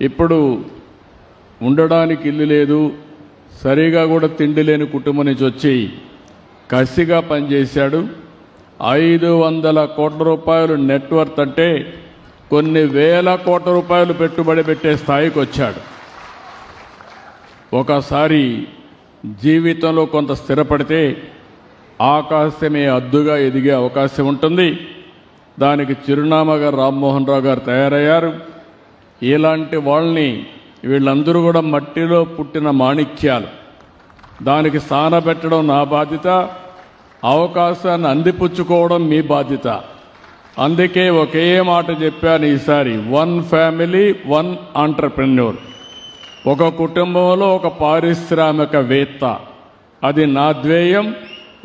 ఇప్పుడు ఉండడానికి ఇల్లు లేదు, సరిగా కూడా తిండి లేని కుటుంబం నుంచి వచ్చి కసిగా పనిచేశాడు. 500 కోట్ల రూపాయలు నెట్వర్త్ అంటే కొన్ని వేల కోట్ల రూపాయలు పెట్టుబడి పెట్టే స్థాయికి వచ్చాడు. ఒకసారి జీవితంలో కొంత స్థిరపడితే ఆకాశమే అద్దుగా ఎదిగే అవకాశం ఉంటుంది. దానికి చిరునామాగా రామ్మోహన్ రావు గారు తయారయ్యారు. ఇలాంటి వాళ్ళని వీళ్ళందరూ కూడా మట్టిలో పుట్టిన మాణిక్యాలు. దానికి స్థానపెట్టడం నా బాధ్యత, అవకాశాన్ని అందిపుచ్చుకోవడం మీ బాధ్యత. అందుకే ఒకే మాట చెప్పాను ఈసారి, 1 ఫ్యామిలీ 1 ఆంటర్‌ప్రెన్యూర్. ఒక కుటుంబంలో ఒక పారిశ్రామికవేత్త. అది నా ధ్యేయం.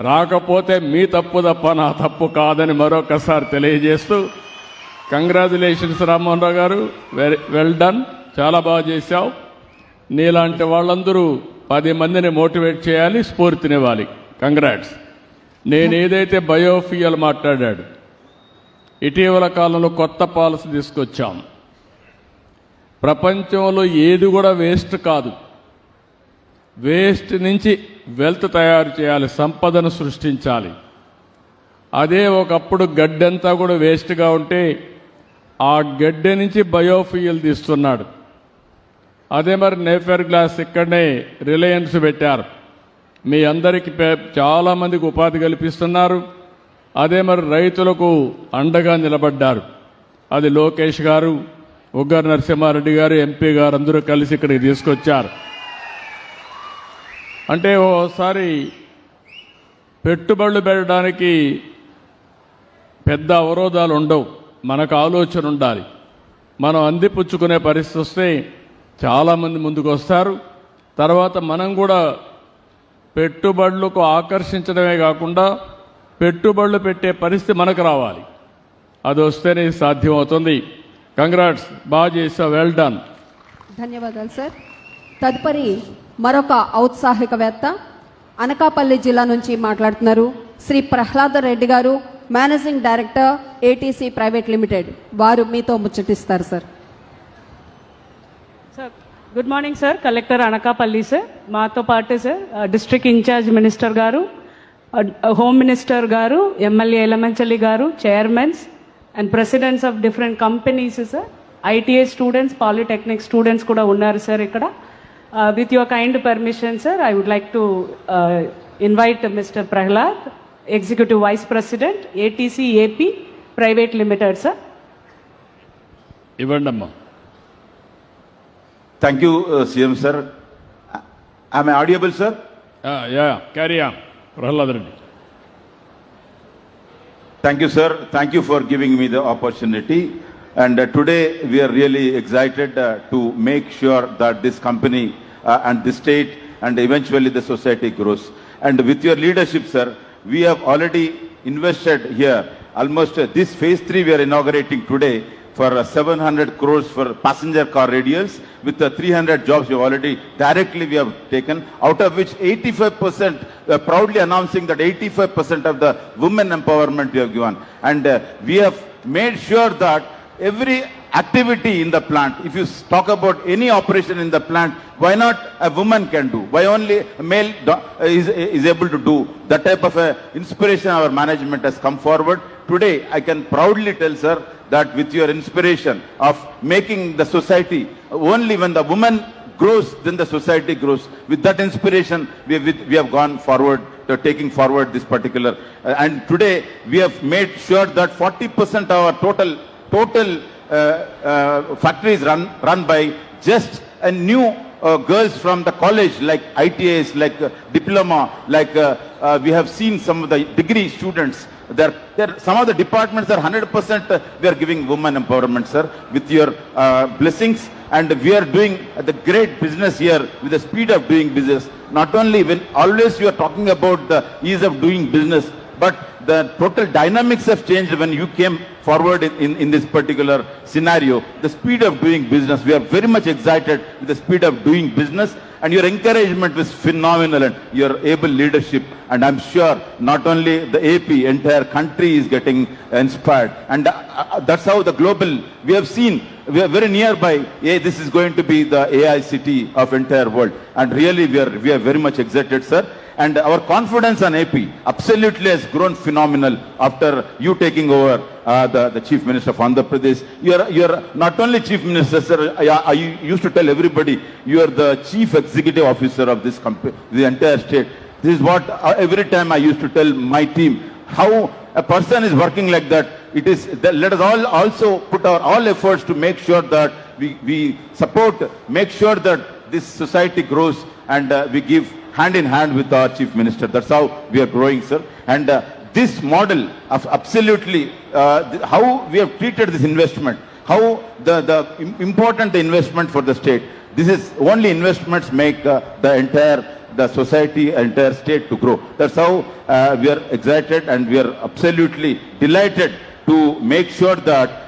రాకపోతే మీ తప్పు తప్ప నా తప్పు కాదని మరొకసారి తెలియజేస్తూ, కంగ్రాచులేషన్స్ రామ్మోహన్ రావు గారు, వెల్ డన్, చాలా బాగా చేశావు. నీలాంటి వాళ్ళందరూ 10 మందిని మోటివేట్ చేయాలి, స్ఫూర్తినివ్వాలి. కంగ్రాట్స్. నేను ఏదైతే బయోఫ్యూయల్ మాట్లాడాడు, ఇటీవల కాలంలో కొత్త పాలసీ తీసుకొచ్చాం. ప్రపంచంలో ఏది కూడా వేస్ట్ కాదు. వేస్ట్ నుంచి వెల్త్ తయారు చేయాలి, సంపదను సృష్టించాలి. అదే ఒకప్పుడు గడ్డంతా కూడా వేస్ట్గా ఉంటే ఆ గడ్డె నుంచి బయోఫ్యూయల్ తీస్తున్నాడు. అదే మరి నేఫర్ గ్లాస్ ఇక్కడనే రిలయన్స్ పెట్టారు. మీ అందరికీ చాలామందికి ఉపాధి కల్పిస్తున్నారు. అదే మరి రైతులకు అండగా నిలబడ్డారు. అది లోకేష్ గారు, ఉగ్గర్ నరసింహారెడ్డి గారు, ఎంపీ గారు అందరూ కలిసి ఇక్కడికి తీసుకొచ్చారు. అంటే ఓసారి పెట్టుబడులు పెట్టడానికి పెద్ద అవరోధాలు ఉండవు, మనకు ఆలోచన ఉండాలి. మనం అందిపుచ్చుకునే పరిస్థితి వస్తే చాలామంది ముందుకు వస్తారు. తర్వాత మనం కూడా పెట్టుబడులకు ఆకర్షించడమే కాకుండా పెట్టుబడులు పెట్టే పరిస్థితి మనకు రావాలి. అది వస్తేనే సాధ్యమవుతుంది. కంగ్రాట్స్, బాగా చేసావు, వెల్ డన్. ధన్యవాదాలు సార్. తదుపరి మరొక ఔత్సాహికవేత్త అనకాపల్లి జిల్లా నుంచి మాట్లాడుతున్నారు Shri Prahlada Reddy garu, managing director ATC private limited. వారు మీతో ముచ్చటిస్తారు sir. Sir good morning sir. Collector Anakapalli sir, మాతో పాటు sir district incharge minister garu, home minister garu, MLA Yelamanchili garu, chairmans and presidents of different companies sir, ITI students, polytechnic students కూడా ఉన్నారు సార్ ఇక్కడ. With your kind permission sir, I would like to invite mister Prahlad, executive vice president ATC AP private limited sir. ఇవ్వండి అమ్మా. Thank you, CM sir. Am I audible, sir? Yeah, carry on. Prahlad Reddy. Thank you, sir. Thank you for giving me the opportunity. And today we are really excited to make sure that this company and the state and eventually the society grows. And with your leadership, sir, we have already invested here almost this phase 3 we are inaugurating today for 700 crores for passenger car radials with 300 jobs we already directly we have taken, out of which 85% proudly announcing that 85% of the women empowerment we have given. And we have made sure that every activity in the plant, if you talk about any operation in the plant, why not a woman can do? Why only a male is able to do? That type of inspiration our management has come forward. Today, I can proudly tell, sir, that with your inspiration of making the society, only when the woman grows, then the society grows. With that inspiration, we have gone forward to taking forward this particular. And today, we have made sure that 40% of our total factories run by just a new girls from the college, like ITAs, like diploma, like we have seen some of the degree students. There some of the departments are 100% we are giving women empowerment, sir, with your blessings. And we are doing the great business here with the speed of doing business. Not only when always you are talking about the ease of doing business, but the total dynamics have changed when you came forward in this particular scenario. The speed of doing business, we are very much excited with the speed of doing business. and your encouragement was phenomenal, and your able leadership. And I'm sure not only the AP, entire country is getting inspired. And that's how the global, we have seen, we are very nearby. This is going to be the AI city of entire world. And really we are very much excited, sir. And our confidence on AP absolutely has grown phenomenal after you taking over the Chief Minister of Andhra Pradesh. You are not only Chief Minister, sir. I used to tell everybody, you are the Chief Executive Officer of this company, the entire state. This is what every time I used to tell my team, how a person is working like that. It is that let us all also put our all efforts to make sure that we support, make sure that this society grows, and we give hand in hand with our Chief Minister. That's how we are growing, sir. And this model of absolutely how we have treated this investment, how the important investment for the state. This is only investments make the society, entire state to grow. That's how we are excited, and we are absolutely delighted to make sure that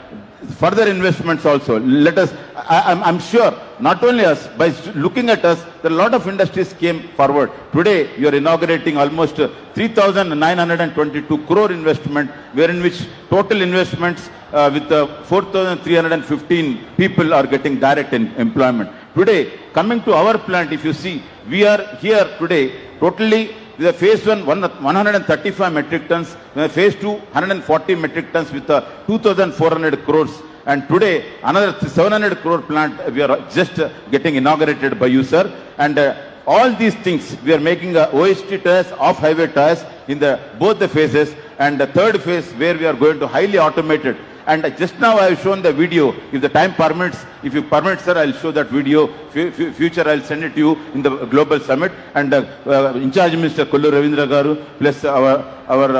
further investments also. Let us, I'm sure, not only us, by looking at us, there are a lot of industries came forward. Today, you are inaugurating almost 3,922 crore investment, wherein which total investments with 4,315 people are getting direct employment. Today, coming to our plant, if you see, we are here today, totally, the phase 135 metric tons, phase 2, 140 metric tons with 2,400 crores. And today, another 700 crore plant, we are just getting inaugurated by you, sir. And all these things, we are making OHT tires, off-highway tires in both the phases. And the third phase, where we are going to highly automated. And just now I have shown the video. If the time permits, if you permit, sir, I'll show that video. Future, I'll send it to you in the global summit. And in charge Minister Kollu Ravindra Garu, plus our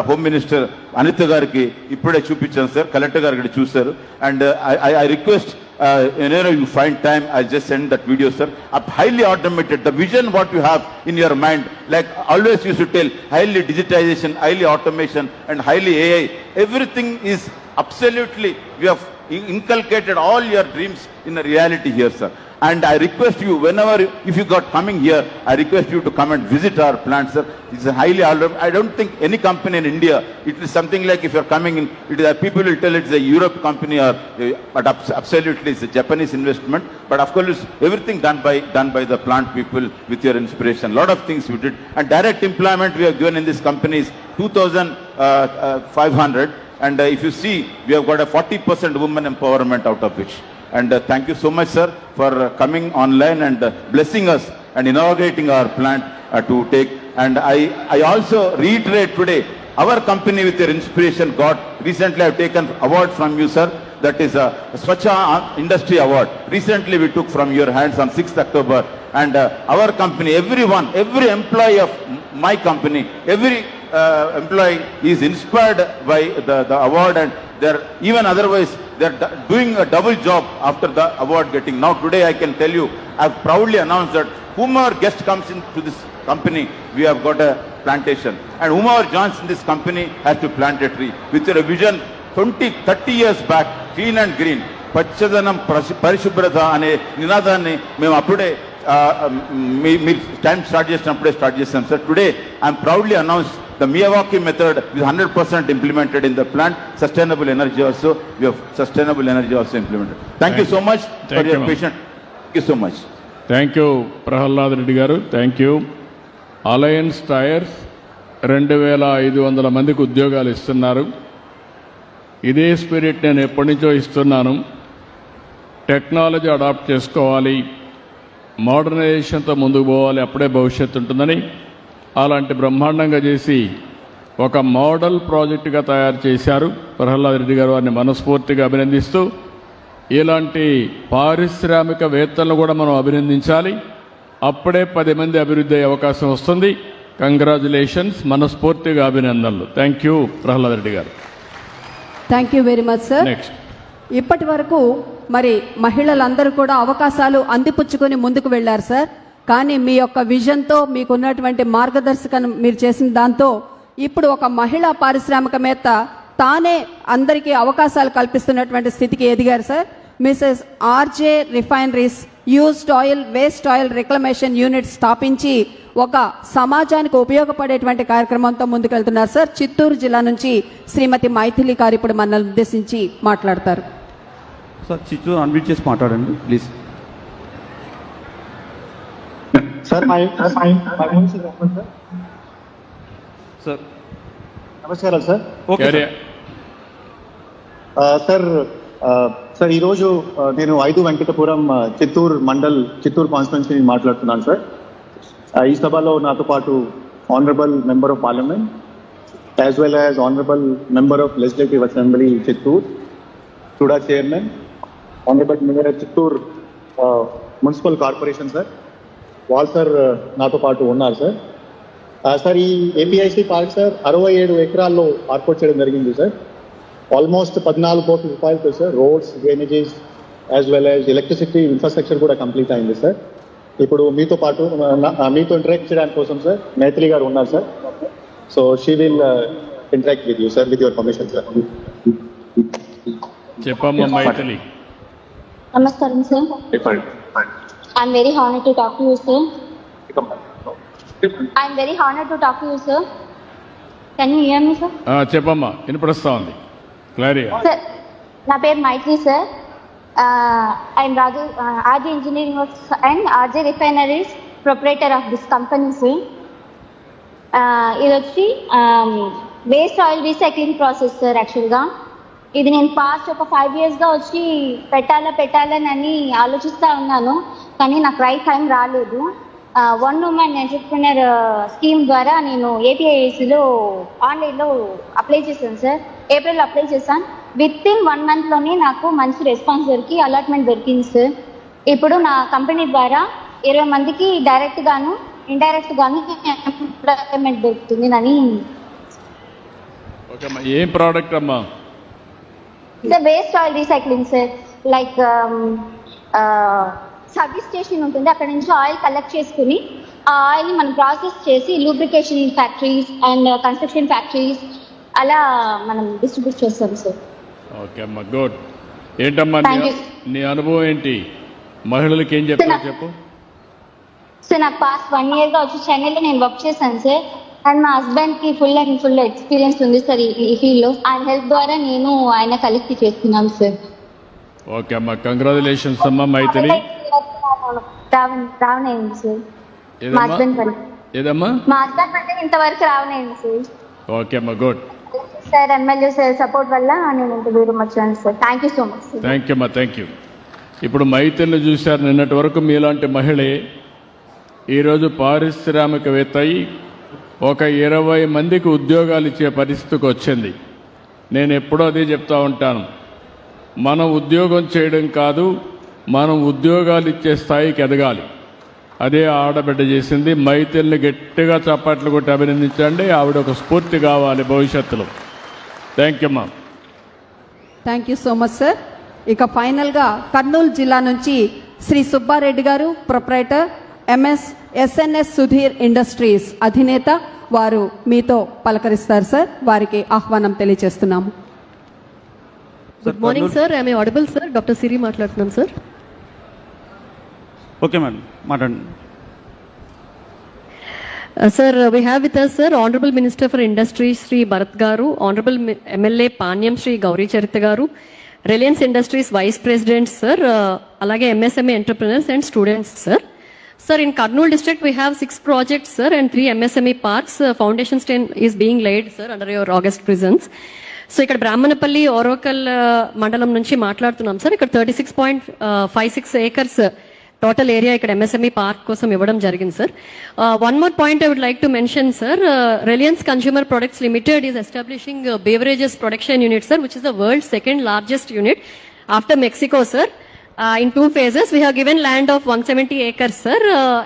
Home Minister Anitha Gariki, ippude chupichanu, sir, Collector Gariki chusaru. And I request, whenever you find time, I'll just send that video, sir. Highly automated, the vision what you have in your mind, like always used to tell, highly digitization, highly automation, and highly AI. Everything is absolutely, we have inculcated all your dreams in a reality here, sir. And I request you, whenever, if you got coming here, I request you to come and visit our plant, sir. It's a highly, I don't think any company in India, it is something like if you're coming in, it is, people will tell it's a Europe company, or, but absolutely it's a Japanese investment. But of course, everything done by the plant people with your inspiration. A lot of things we did. And direct employment we have given in this company is 2,500. And if you see, we have got a 40% women empowerment out of which. And thank you so much, sir, for coming online and blessing us and inaugurating our plant to take. And I also reiterate today, our company with your inspiration got, recently I have taken award from you, sir. That is a Swachha Industry Award. Recently we took from your hands on 6th October. And our company, everyone, every employee of my company, every employee is inspired by the award, and they're even otherwise they're doing a double job after the award getting. Now today I can tell you, I've proudly announced that whomever guest comes into this company, we have got a plantation, and whomever joins in this company has to plant a tree with a vision 20-30 years back, clean and green. పచ్చదనం పరిశుభ్రత అనే నినాదాన్ని మేము అప్పుడే మీ time start చేసినప్పుడే start చేస్తాం, sir. Today I'm proudly announce the Miyawaki method is 100% implemented in the plant. Sustainable energy also, we have sustainable energy also implemented. Thank you so much for your patience. Thank you so much. Thank you, Prahalad Reddy garu. Thank you. Alliance Tires 2,500 మందికి ఉద్యోగాలు ఇస్తున్నారు. ఇదే spirit నేను ఎప్పటి నుంచో ఇస్తున్నాను. Technology adapt చేసుకోవాలి, మోడర్నైజేషన్తో ముందుకు పోవాలి, అప్పుడే భవిష్యత్తు ఉంటుందని అలాంటి బ్రహ్మాండంగా చేసి ఒక మోడల్ ప్రాజెక్టుగా తయారు చేశారు ప్రహ్లాద్ రెడ్డి గారు. వారిని మనస్ఫూర్తిగా అభినందిస్తూ, ఇలాంటి పారిశ్రామికవేత్తలను కూడా మనం అభినందించాలి. అప్పుడే 10 మంది అభివృద్ధి అయ్యే అవకాశం వస్తుంది. కంగ్రాచులేషన్స్, మనస్ఫూర్తిగా అభినందనలు. థ్యాంక్ యూ ప్రహ్లాద్ రెడ్డి గారు. Thank you very much sir. Next, ఇప్పటి వరకు మరి మహిళలందరూ కూడా అవకాశాలు అందిపుచ్చుకొని ముందుకు వెళ్ళారు సార్. కానీ మీ యొక్క విజన్తో, మీకున్నటువంటి మార్గదర్శకం మీరు చేసిన దాంతో ఇప్పుడు ఒక మహిళా పారిశ్రామికవేత్త తానే అందరికీ అవకాశాలు కల్పిస్తున్నటువంటి స్థితికి ఎదిగారు sir. Mrs RJ refineries used oil waste oil reclamation unit స్థాపించి ఒక సమాజానికి ఉపయోగపడేటువంటి కార్యక్రమంతో ముందుకెళ్తున్నారు సార్. చిత్తూరు జిల్లా నుంచి శ్రీమతి మైథిలి గారు ఇప్పుడు మనల్ని ఉద్దేశించి మాట్లాడతారు. సార్ చిత్తూరు అన్మ్యూట్ చేసి మాట్లాడండి ప్లీజ్. సార్ సార్ నమస్కారం sir. Okay Carry- sir sir ఈరోజు నేను 5 వెంకటపురం చిత్తూరు మండల్ చిత్తూరు కాన్స్టిట్యున్సీ నుంచి మాట్లాడుతున్నాను సార్. ఈ సభలో నాతో పాటు honourable member of parliament as well as honourable member of legislative assembly Chittoor, టుడా chairman, honourable mayor Chittoor municipal corporation sir, వాళ్ళు సార్ నాతో పాటు ఉన్నారు సార్. సార్ ఈ ఏపీఐసి పార్క్ సార్ 67 ఎకరాల్లో ఏర్పాటు చేయడం జరిగింది సార్. ఆల్మోస్ట్ 14 కోట్ల రూపాయలతో sir roads, drainages as well as electricity infrastructure కూడా కంప్లీట్ అయింది సార్. ఇప్పుడు మీతో పాటు మీతో ఇంటరాక్ట్ చేయడానికి కోసం సార్ మైథిలి గారు ఉన్నారు sir. So she will interact with you sir with your permission sir. చెప్పమ్మా మైథిలి. నమస్కారం sir. I'm very honored to talk to you, sir. I'm very honored to talk to you, sir. Can you hear me, sir? చెప్పమ్మా, వినపడుస్తా ఉంది క్లారిగా. Sir, నా పేరు మైత్రి sir. I'm Raju, RJ Engineering Works and RJ Refineries proprietor of this company, sir. ఇది వచ్చి waste oil recycling process sir. యాక్చువల్గా ఇది నేను past ఒక 5 yearsగా వచ్చి పెట్టాలని ఆలోచిస్తూ ఉన్నాను, కానీ నాకు రైట్ టైం రాలేదు. వన్ ఉమెన్ ఎంటర్‌ప్రెన్యూర్ స్కీమ్ ద్వారా నేను ఏపీఐసిలో ఆన్లైన్లో అప్లై చేశాను సార్. ఏప్రిల్లో అప్లై చేశాను. వితిన్ 1 monthలోనే నాకు మంచి రెస్పాన్స్ దొరికి అలాట్మెంట్ దొరికింది సార్. ఇప్పుడు నా కంపెనీ ద్వారా 20 మందికి డైరెక్ట్ గాను ఇండైరెక్ట్ గాను ఎంప్లాయ్మెంట్ దొరుకుతుంది అని. ఓకే అమ్మా, ఏం ప్రోడక్ట్ అమ్మా? Sir waste oil recycling sir. Like service station ఉంటుంది, అక్కడ నుంచి ఆయిల్ కలెక్ట్ చేసుకుని ఆ ఆయిల్ని మనం ప్రాసెస్ చేసి lubrication factories and construction factories అలా మనం డిస్ట్రిబ్యూట్ చేస్తాం సార్. ఓకే అమ్మా, గుడ్. ఏంటమ్మా Thank you. నీ అనుభవం ఏంటి? మహిళలకు ఏం చెప్తావు చెప్పు. సార్ నాకు పాస్ట్ 1 yearగా వచ్చి చెన్నైలో నేను వర్క్ చేశాను సార్. అండ్ మా హస్బెండ్కి ఫుల్ ఎక్స్పీరియన్స్ ఉంది సార్ ఈ ఫీల్డ్లో. ఆయన హెల్ప్ ద్వారా నేను ఆయన కలెక్ట్ చేస్తున్నాను సార్. ఓకే అమ్మా, కంగ్రాచులేషన్స్ అమ్మా మైథిలి. రావనేయండి సార్. మా ఏదమ్మా హస్బెండ్ ఏదమ్మా? మా హస్బెండ్ అంటే ఇంతవరకు రావనేయండి సార్. ఓకే అమ్మా, good. Sir MLA sir support వల్ల నేను ఇంత దూరం వచ్చాను sir. Thank you so much sir. Thank you అమ్మా, థ్యాంక్ యూ. ఇప్పుడు మైథిలిని చూశారు. నిన్నటి వరకు మీలాంటి మహిళే ఈరోజు పారిశ్రామికవేత్త అయి ఒక 20 మందికి ఉద్యోగాలు ఇచ్చే పరిస్థితికి వచ్చింది. నేను ఎప్పుడూ అదే చెప్తా ఉంటాను, మనం ఉద్యోగం చేయడం కాదు, మనం ఉద్యోగాలు ఇచ్చే స్థాయికి ఎదగాలి. అదే ఆడబిడ్డ చేసింది. మైథిలిని గట్టిగా చప్పట్లు కొట్టి అభినందించండి. ఆవిడ ఒక స్ఫూర్తి కావాలి భవిష్యత్తులో. థ్యాంక్ యూ అమ్మా. Thank you so much sir. ఇక ఫైనల్గా కర్నూలు జిల్లా నుంచి శ్రీ సుబ్బారెడ్డి గారు, ప్రొప్రైటర్ ఎస్ఎన్ఎస్ సుధీర్ ఇండస్ట్రీస్ అధినేత, వారు మీతో పలకరిస్తారు సార్. వారికి ఆహ్వానం తెలియజేస్తున్నాము. Good morning sir. I'm audible sir. Doctor Siri మాట్లాడుతున్నాను సార్. ఓకే మేడం మాట్లాడండి. Sir we have with us sir honourable minister for industries Shri Bharat garu, honourable MLA Panyam Shri Gowri Charitha garu, Reliance industries vice president sir, అలాగే MSME entrepreneurs and students sir. Sir, in Kurnool district, we have 6 projects, sir, and 3 MSME parks. Foundation stone is being laid, sir, under your August presence. So, ఇక్కడ బ్రాహ్మణపల్లి ఓరోకల్ మండలం నుంచి మాట్లాడుతున్నాం sir. ఇక్కడ 36.56 acres total area ఇక్కడ MSME park కోసం ఇవ్వడం జరిగింది sir. One more point I would like to mention sir, Reliance consumer products limited is establishing beverages production unit sir, which is the world second largest unit after Mexico sir. In 2 phases, we have given land of 170 acres, sir,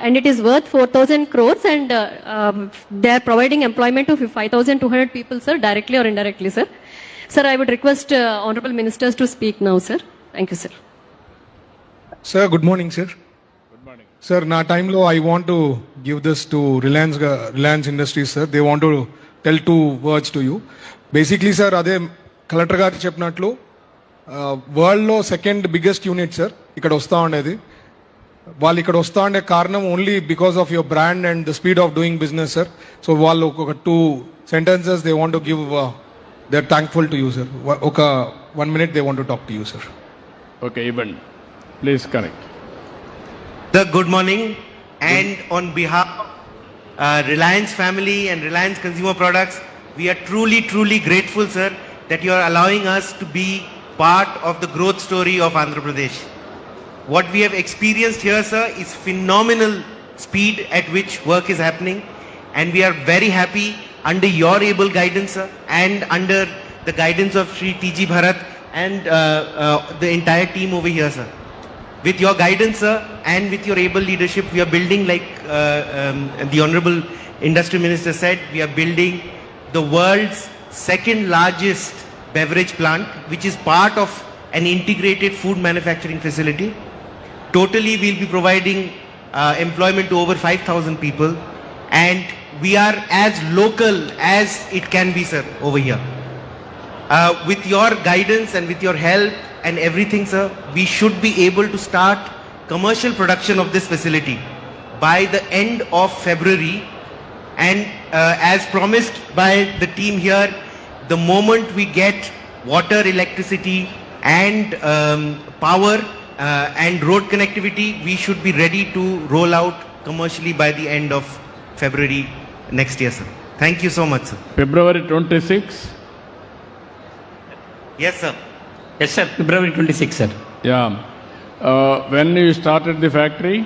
and it is worth 4,000 crores, and they are providing employment to 5,200 people, sir, directly or indirectly, sir. Sir, I would request honorable ministers to speak now, sir. Thank you, sir. Sir, good morning, sir. Good morning. Sir, na time lo I want to give this to Reliance Industries, sir. They want to tell 2 words to you. Basically, sir, ade collector garu cheppinatlu వరల్డ్లో second biggest unit sir ఇక్కడ వస్తూ ఉండేది. వాళ్ళు ఇక్కడ వస్తూ ఉండే కారణం only because of your brand and the speed of doing business sir. So వాళ్ళు ఒక 2 sentences they want to give, they are thankful to you sir. ఒక 1 minute they want to talk to you sir. Okay, ఇవ్వండి please. Connect. Sir, good morning. And on behalf of Reliance family and Reliance Consumer Products, we are truly grateful, sir, that you are allowing us to be part of the growth story of Andhra Pradesh. What we have experienced here, sir, is phenomenal speed at which work is happening, and we are very happy under your able guidance, sir, and under the guidance of Shri T.G. Bharat and the entire team over here, sir. With your guidance, sir, and with your able leadership, we are building, like the Honorable Industry Minister said, we are building the world's second largest beverage plant, which is part of an integrated food manufacturing facility. Totally, we'll be providing employment to over 5,000 people, and we are as local as it can be, sir, over here. With your guidance and with your help and everything, sir, we should be able to start commercial production of this facility by the end of February. And as promised by the team here, the moment we get water, electricity and power and road connectivity, we should be ready to roll out commercially by the end of February next year, sir. Thank you so much, sir. February 26. Yes, sir. Yes, sir. February 26, sir. Yeah. When you started the factory?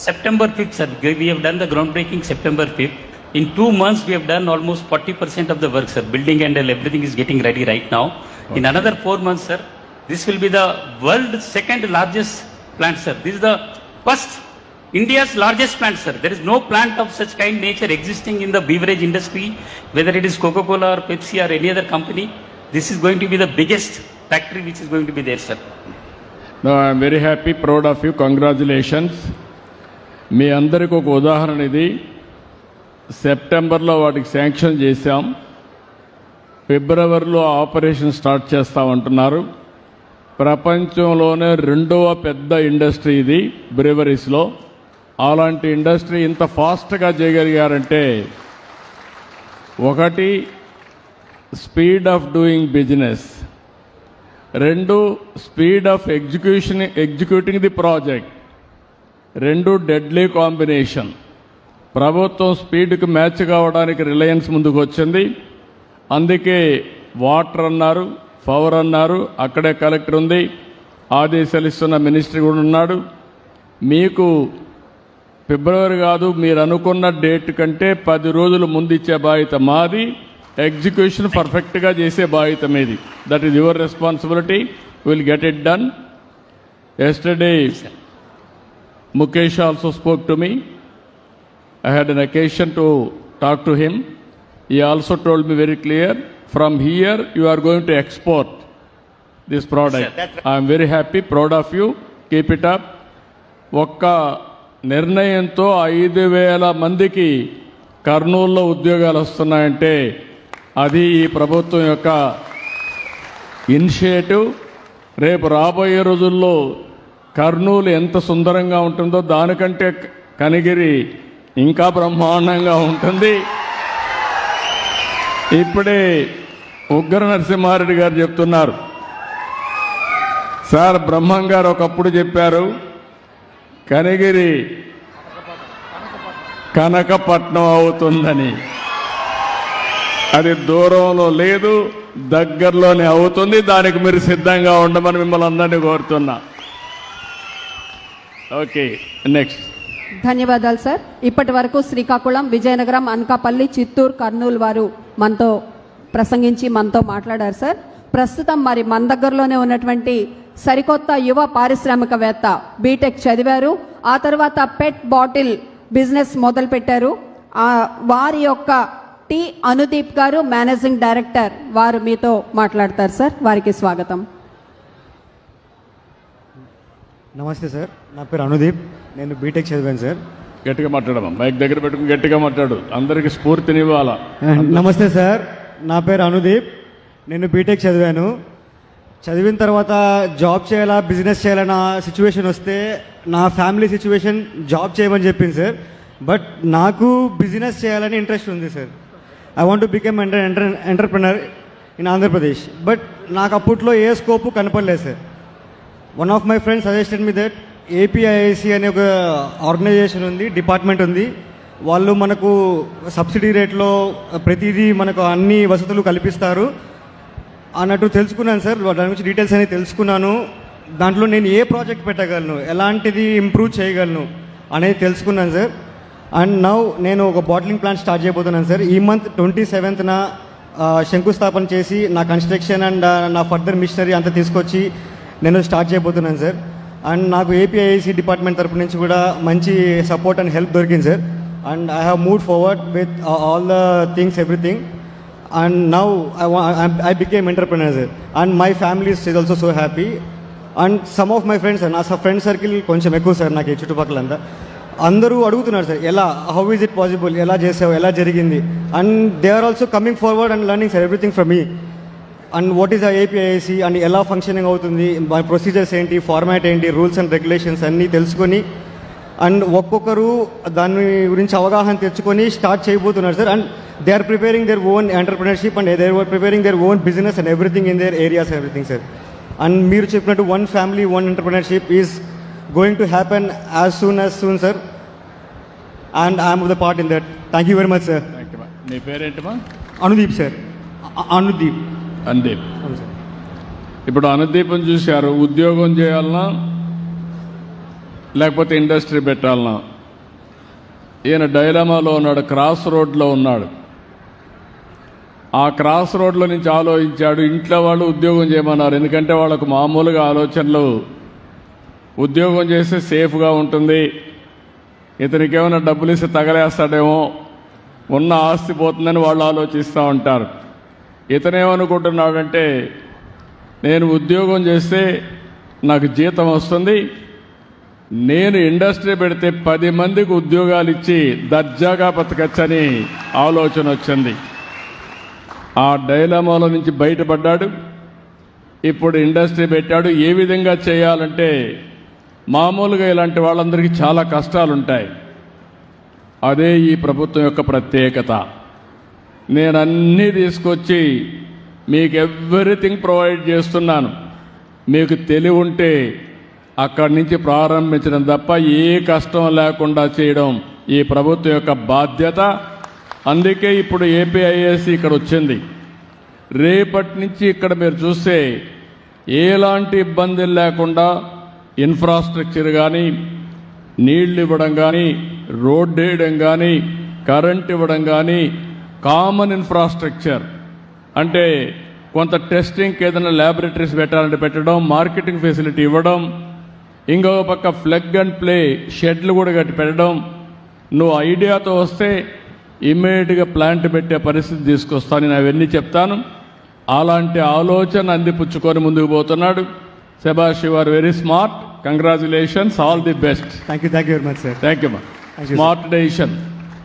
September 5th, sir. We have done the groundbreaking September 5th. In 2 months, we have done almost 40% of the work, sir. Building and everything is getting ready right now. Okay. In another 4 months, sir, this will be the world's second largest plant, sir. This is the first, India's largest plant, sir. There is no plant of such kind nature existing in the beverage industry, whether it is Coca-Cola or Pepsi or any other company. This is going to be the biggest factory which is going to be there, sir. No, I am very happy, proud of you. Congratulations. మీ అందరికి ఒక ఉదాహరణ ఇది. సెప్టెంబర్లో వాటికి sanction చేశాం, ఫిబ్రవరిలో operation start చేస్తామంటున్నారు. ప్రపంచంలోనే 2వ పెద్ద ఇండస్ట్రీ ఇది బ్రెవరీస్లో. అలాంటి ఇండస్ట్రీ ఇంత ఫాస్ట్గా చేయగలిగారంటే, ఒకటి speed of doing business, 2 speed of executing the project, 2 deadly combination. ప్రభుత్వం స్పీడ్కి మ్యాచ్ కావడానికి రిలయన్స్ ముందుకు వచ్చింది. అందుకే వాటర్ అన్నారు, పవర్ అన్నారు, అక్కడే కలెక్టర్ ఉంది, ఆదేశాలు ఇస్తున్న మినిస్టర్ కూడా ఉన్నాడు. మీకు ఫిబ్రవరి కాదు, మీరు అనుకున్న డేట్ కంటే 10 రోజులు ముందు ఇచ్చే బాధ్యత మాది. ఎగ్జిక్యూషన్ పర్ఫెక్ట్గా చేసే బాధ్యత మీది. That is your responsibility. Will get it done. Yesterday Mukesh also spoke to me. I had an occasion to talk to him. He also told me very clear, from here you are going to export this product. I am very happy, proud of you. Keep it up. ఒక్క నిర్ణయంతో 5,000 మందికి కర్నూలులో ఉద్యోగాలు వస్తున్నాయంటే అది ఈ ప్రభుత్వం యొక్క ఇనిషియేటివ్. రేపు రాబోయే రోజుల్లో కర్నూలు ఎంత సుందరంగా ఉంటుందో దానికంటే కనిగిరి ఇంకా బ్రహ్మాండంగా ఉంటుంది. ఇప్పుడే ఉగ్ర నరసింహారెడ్డి గారు చెప్తున్నారు, సార్ బ్రహ్మం గారు ఒకప్పుడు చెప్పారు కనిగిరి కనకపట్నం అవుతుందని. అది దూరంలో లేదు, దగ్గరలోనే అవుతుంది. దానికి మీరు సిద్ధంగా ఉండమని మిమ్మల్ని అందరినీ కోరుతున్నా. Okay, next. ధన్యవాదాలు సార్. ఇప్పటి వరకు శ్రీకాకుళం, విజయనగరం, అనకాపల్లి, చిత్తూరు, కర్నూలు వారు మనతో ప్రసంగించి మనతో మాట్లాడారు సార్. ప్రస్తుతం మరి మన దగ్గరలోనే ఉన్నటువంటి సరికొత్త యువ పారిశ్రామికవేత్త, బీటెక్ చదివారు, ఆ తర్వాత పెట్ బాటిల్ బిజినెస్ మొదలుపెట్టారు. వారి యొక్క టి అనుదీప్ గారు, మేనేజింగ్ డైరెక్టర్, వారు మీతో మాట్లాడతారు సార్. వారికి స్వాగతం. నమస్తే సార్, నా పేరు అనుదీప్, నేను బీటెక్ చదివాను సార్. గట్టిగా మాట్లాడమా, మైక్ దగ్గర పెట్టుకుని గట్టిగా మాట్లాడు, అందరికి స్ఫూర్తినివ్వాలా. నమస్తే సార్, నా పేరు అనుదీప్, నేను బీటెక్ చదివాను. చదివిన తర్వాత జాబ్ చేయాలా బిజినెస్ చేయాలన్న సిచ్యువేషన్ వస్తే నా ఫ్యామిలీ సిచ్యువేషన్ జాబ్ చేయమని చెప్పింది సార్. బట్ నాకు బిజినెస్ చేయాలని ఇంట్రెస్ట్ ఉంది sir. I want to become entrepreneur in Andhra Pradesh. But నాకు అప్పట్లో ఏ స్కోపు కనపడలేదు sir. One of my friends suggested me that APIIC అనే ఒక ఆర్గనైజేషన్ ఉంది, డిపార్ట్మెంట్ ఉంది. వాళ్ళు మనకు సబ్సిడీ రేట్లో ప్రతిదీ మనకు అన్ని వసతులు కల్పిస్తారు అన్నట్టు తెలుసుకున్నాను సార్. దాని గురించి డీటెయిల్స్ అనేది తెలుసుకున్నాను. దాంట్లో నేను ఏ ప్రాజెక్ట్ పెట్టగలను, ఎలాంటిది ఇంప్రూవ్ చేయగలను అనేది తెలుసుకున్నాను సార్. అండ్ నౌ నేను ఒక బాటిలింగ్ ప్లాంట్ స్టార్ట్ చేయబోతున్నాను సార్. ఈ మంత్ 27న శంకుస్థాపన చేసి నా కన్స్ట్రక్షన్ అండ్ నా ఫర్దర్ మిషనరీ అంతా తీసుకొచ్చి నేను స్టార్ట్ చేయబోతున్నాను సార్. అండ్ నాకు ఏపీఐఐసి డిపార్ట్మెంట్ తరపు నుంచి కూడా మంచి సపోర్ట్ అండ్ హెల్ప్ దొరికింది sir. And I have moved forward with all the things everything. And now I became entrepreneur sir. And my family is also so happy. And some of my friends, నా friend circle కొంచెం ఎక్కువ sir నాకు ఈ చుట్టుపక్కలంతా. అందరూ అడుగుతున్నారు sir, ఎలా, how is it possible, ఎలా చేసావు, ఎలా జరిగింది. And they are also coming forward and learning sir everything from me. And what is APIC and ఎలా ఫంక్షనింగ్ అవుతుంది, ప్రొసీజర్స్ ఏంటి, ఫార్మాట్ ఏంటి, రూల్స్ అండ్ రెగ్యులేషన్స్ అన్నీ తెలుసుకొని అండ్ ఒక్కొక్కరు దాని గురించి అవగాహన తెచ్చుకొని స్టార్ట్ చేయబోతున్నారు sir. And they are preparing their own entrepreneurship and they are preparing their own business and everything in their areas everything sir. And మీరు చెప్పినట్టు one family one entrepreneurship is going to happen as soon sir. And I'm the part in that. Thank you very much sir. నీ పేరేంటమ్మా? Anudeep sir. Anudeep. Anudeep. ఇప్పుడు అనుదీప్ని చూశారు, ఉద్యోగం చేయాలన్నా లేకపోతే ఇండస్ట్రీ పెట్టాలన్నా? ఈయన డైలమాలో ఉన్నాడు, క్రాస్ రోడ్లో ఉన్నాడు. ఆ క్రాస్ రోడ్లో నుంచి ఆలోచించాడు. ఇంట్లో వాళ్ళు ఉద్యోగం చేయమన్నారు, ఎందుకంటే వాళ్ళకు మామూలుగా ఆలోచనలు ఉద్యోగం చేస్తే సేఫ్గా ఉంటుంది, ఇతనికి ఏమైనా డబ్బులు ఇస్తే తగలేస్తాడేమో, ఉన్న ఆస్తి పోతుందని వాళ్ళు ఆలోచిస్తూ ఉంటారు. ఇతనేమనుకుంటున్నాడంటే, నేను ఉద్యోగం చేస్తే నాకు జీతం వస్తుంది, నేను ఇండస్ట్రీ పెడితే 10 మందికి ఉద్యోగాలు ఇచ్చి దర్జాగా బతకచ్చని ఆలోచన వచ్చింది. ఆ డైలమాలో నుంచి బయటపడ్డాడు. ఇప్పుడు ఇండస్ట్రీ పెట్టాడు. ఏ విధంగా చేయాలంటే, మామూలుగా ఇలాంటి వాళ్ళందరికీ చాలా కష్టాలుంటాయి. అదే ఈ ప్రభుత్వం యొక్క ప్రత్యేకత. నేను అన్నీ తీసుకొచ్చి మీకు ఎవ్రీథింగ్ ప్రొవైడ్ చేస్తున్నాను. మీకు తెలివి ఉంటే అక్కడి నుంచి ప్రారంభించడం తప్ప ఏ కష్టం లేకుండా చేయడం ఈ ప్రభుత్వం యొక్క బాధ్యత. అందుకే ఇప్పుడు ఏపీఐఏసి ఇక్కడ వచ్చింది. రేపటి నుంచి ఇక్కడ మీరు చూస్తే ఎలాంటి ఇబ్బందులు లేకుండా ఇన్ఫ్రాస్ట్రక్చర్ కానీ, నీళ్లు ఇవ్వడం కానీ, రోడ్డు వేయడం కానీ, కరెంట్ ఇవ్వడం కానీ, కామన్ ఇన్ఫ్రాస్ట్రక్చర్ అంటే కొంత టెస్టింగ్కి ఏదైనా ల్యాబొరేటరీస్ పెట్టాలంటే పెట్టడం, మార్కెటింగ్ ఫెసిలిటీ ఇవ్వడం, ఇంకో పక్క ప్లగ్ అండ్ ప్లే షెడ్లు కూడా కట్టి పెట్టడం. నువ్వు ఐడియాతో వస్తే ఇమ్మీడియట్గా ప్లాంట్ పెట్టే పరిస్థితి తీసుకొస్తాను, నేను అవన్నీ చెప్తాను. అలాంటి ఆలోచన అందిపుచ్చుకొని ముందుకు పోతున్నాడు. శభాష్, you are very smart. Congratulations, all the best. Thank you very much sir. Thank you. Smart decision.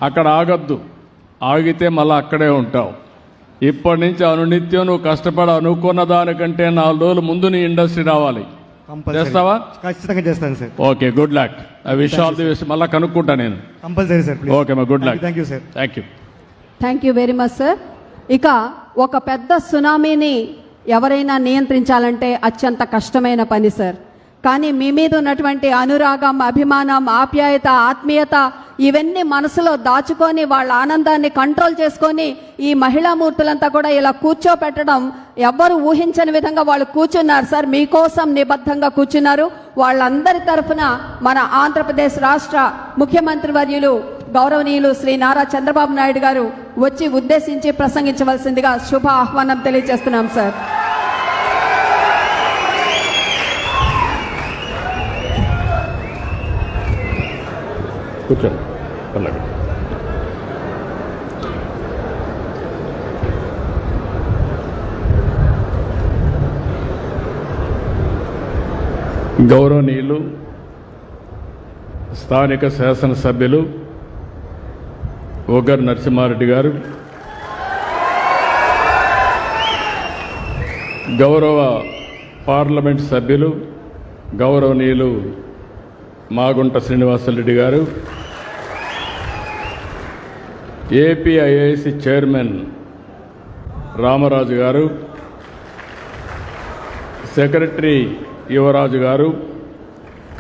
అక్కడ ఆగద్దు, ఆగితే మళ్ళీ అక్కడే ఉంటావు. ఇప్పటి నుంచి అనునిత్యం నువ్వు కష్టపడి అనుకున్న దానికంటే 4 రోజులు ముందు నీ ఇండస్ట్రీ రావాలి. చేస్తావా? ఖచ్చితంగా చేస్తాను sir. Okay, good luck. I wish all the best. మళ్ళీ కనుక్కుంటా నేను. Compulsory sir. ఓకే మా, good luck. Thank you sir. Thank you. Thank you very much sir. ఇక ఒక పెద్ద సునామీని ఎవరైనా నియంత్రించాలంటే అత్యంత కష్టమైన పని సార్. కానీ మీ మీద ఉన్నటువంటి అనురాగం, అభిమానం, ఆప్యాయత, ఆత్మీయత ఇవన్నీ మనసులో దాచుకొని వాళ్ళ ఆనందాన్ని కంట్రోల్ చేసుకొని ఈ మహిళా మూర్తులంతా కూడా ఇలా కూర్చోపెట్టడం ఎవ్వరు ఊహించని విధంగా వాళ్ళు కూర్చున్నారు సార్. మీకోసం నిబద్ధంగా కూర్చున్నారు. వాళ్ళందరి తరఫున మన ఆంధ్రప్రదేశ్ రాష్ట్ర ముఖ్యమంత్రి వర్యులు గౌరవనీయులు శ్రీ నారా చంద్రబాబు నాయుడు గారు వచ్చి ఉద్దేశించి ప్రసంగించవలసిందిగా శుభ ఆహ్వానం తెలియజేస్తున్నాం సార్. కూర్చోండి. గౌరవనీయులు స్థానిక శాసనసభ్యులు ఓగర్ నరసింహారెడ్డి గారు, గౌరవ పార్లమెంట్ సభ్యులు గౌరవనీయులు మాగుంట శ్రీనివాసరెడ్డి గారు, ఏపీఐఐసి చైర్మన్ రామరాజు గారు, సెక్రటరీ యువరాజు గారు,